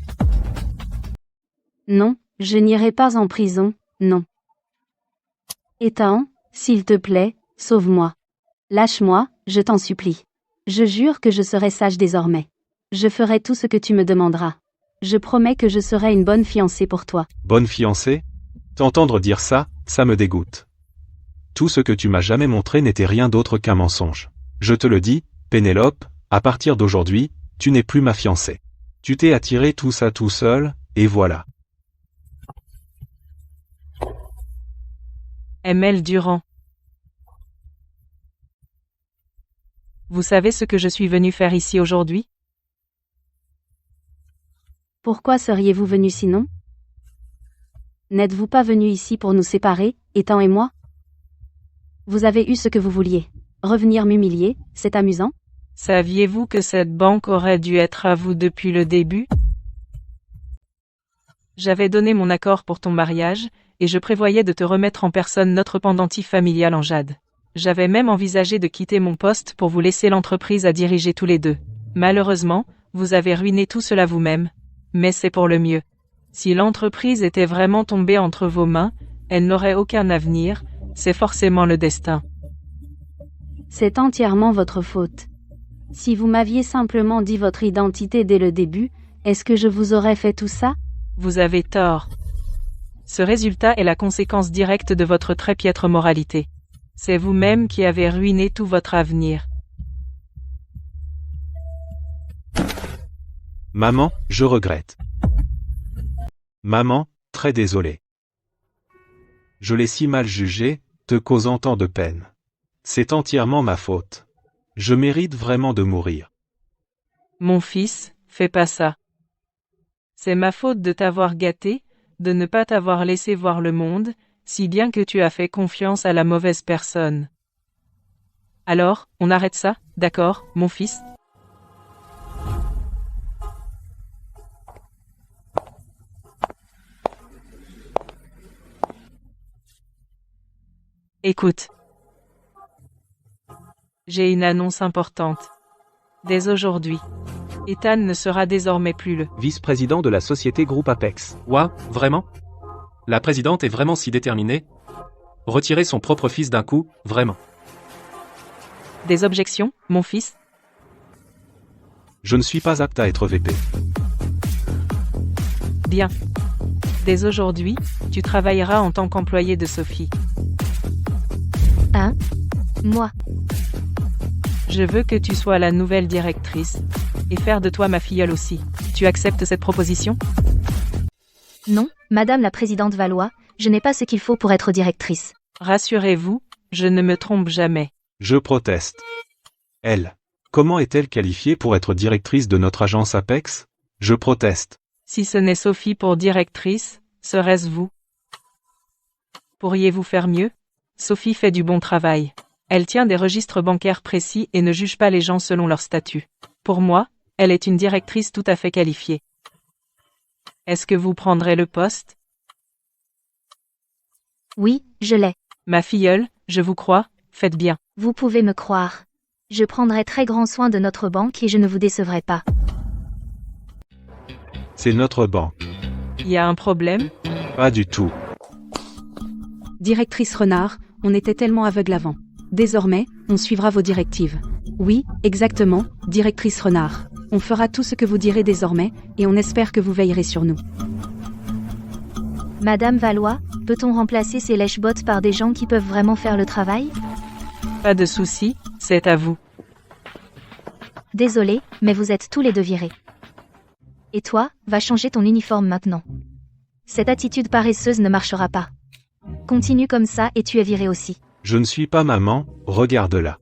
Non, je n'irai pas en prison, non. Ethan, s'il te plaît, sauve-moi. Lâche-moi, je t'en supplie. Je jure que je serai sage désormais. Je ferai tout ce que tu me demanderas. Je promets que je serai une bonne fiancée pour toi. Bonne fiancée? T'entendre dire ça, ça me dégoûte. Tout ce que tu m'as jamais montré n'était rien d'autre qu'un mensonge. Je te le dis, Pénélope, à partir d'aujourd'hui, tu n'es plus ma fiancée. Tu t'es attiré tout ça tout seul, et voilà. ML Durand. Vous savez ce que je suis venu faire ici aujourd'hui? Pourquoi seriez-vous venu sinon? N'êtes-vous pas venu ici pour nous séparer, Ethan et moi? Vous avez eu ce que vous vouliez. Revenir m'humilier, c'est amusant? Saviez-vous que cette banque aurait dû être à vous depuis le début? J'avais donné mon accord pour ton mariage, et je prévoyais de te remettre en personne notre pendentif familial en jade. J'avais même envisagé de quitter mon poste pour vous laisser l'entreprise à diriger tous les deux. Malheureusement, vous avez ruiné tout cela vous-même. Mais c'est pour le mieux. Si l'entreprise était vraiment tombée entre vos mains, elle n'aurait aucun avenir, c'est forcément le destin. C'est entièrement votre faute. Si vous m'aviez simplement dit votre identité dès le début, est-ce que je vous aurais fait tout ça? Vous avez tort. Ce résultat est la conséquence directe de votre très piètre moralité. C'est vous-même qui avez ruiné tout votre avenir. Maman, je regrette. Maman, très désolé. Je l'ai si mal jugé, te causant tant de peine. C'est entièrement ma faute. Je mérite vraiment de mourir. Mon fils, fais pas ça. C'est ma faute de t'avoir gâté, de ne pas t'avoir laissé voir le monde, si bien que tu as fait confiance à la mauvaise personne. Alors, on arrête ça, d'accord, mon fils? Écoute. J'ai une annonce importante. Dès aujourd'hui, Ethan ne sera désormais plus le Vice-président de la société Groupe Apex. Ouah, vraiment? La présidente est vraiment si déterminée? Retirer son propre fils d'un coup, vraiment. Des objections, mon fils? Je ne suis pas apte à être VP. Bien. Dès aujourd'hui, tu travailleras en tant qu'employé de Sophie. Hein? Moi? Je veux que tu sois la nouvelle directrice, et faire de toi ma filleule aussi. Tu acceptes cette proposition? Non, Madame la Présidente Valois, je n'ai pas ce qu'il faut pour être directrice. Rassurez-vous, je ne me trompe jamais. Je proteste. Elle. Comment est-elle qualifiée pour être directrice de notre agence Apex? Je proteste. Si ce n'est Sophie pour directrice, serait-ce vous? Pourriez-vous faire mieux? Sophie fait du bon travail. Elle tient des registres bancaires précis et ne juge pas les gens selon leur statut. Pour moi, elle est une directrice tout à fait qualifiée. Est-ce que vous prendrez le poste? Oui, je l'ai. Ma filleule, je vous crois, faites bien. Vous pouvez me croire. Je prendrai très grand soin de notre banque et je ne vous décevrai pas. C'est notre banque. Il y a un problème? Pas du tout. Directrice Renard, on était tellement aveugle avant. Désormais, on suivra vos directives. Oui, exactement, directrice Renard. On fera tout ce que vous direz désormais, et on espère que vous veillerez sur nous. Madame Valois, peut-on remplacer ces lèche-bottes par des gens qui peuvent vraiment faire le travail? Pas de souci, c'est à vous. Désolé, mais vous êtes tous les deux virés. Et toi, va changer ton uniforme maintenant. Cette attitude paresseuse ne marchera pas. Continue comme ça et tu es viré aussi. Je ne suis pas maman, regarde-la.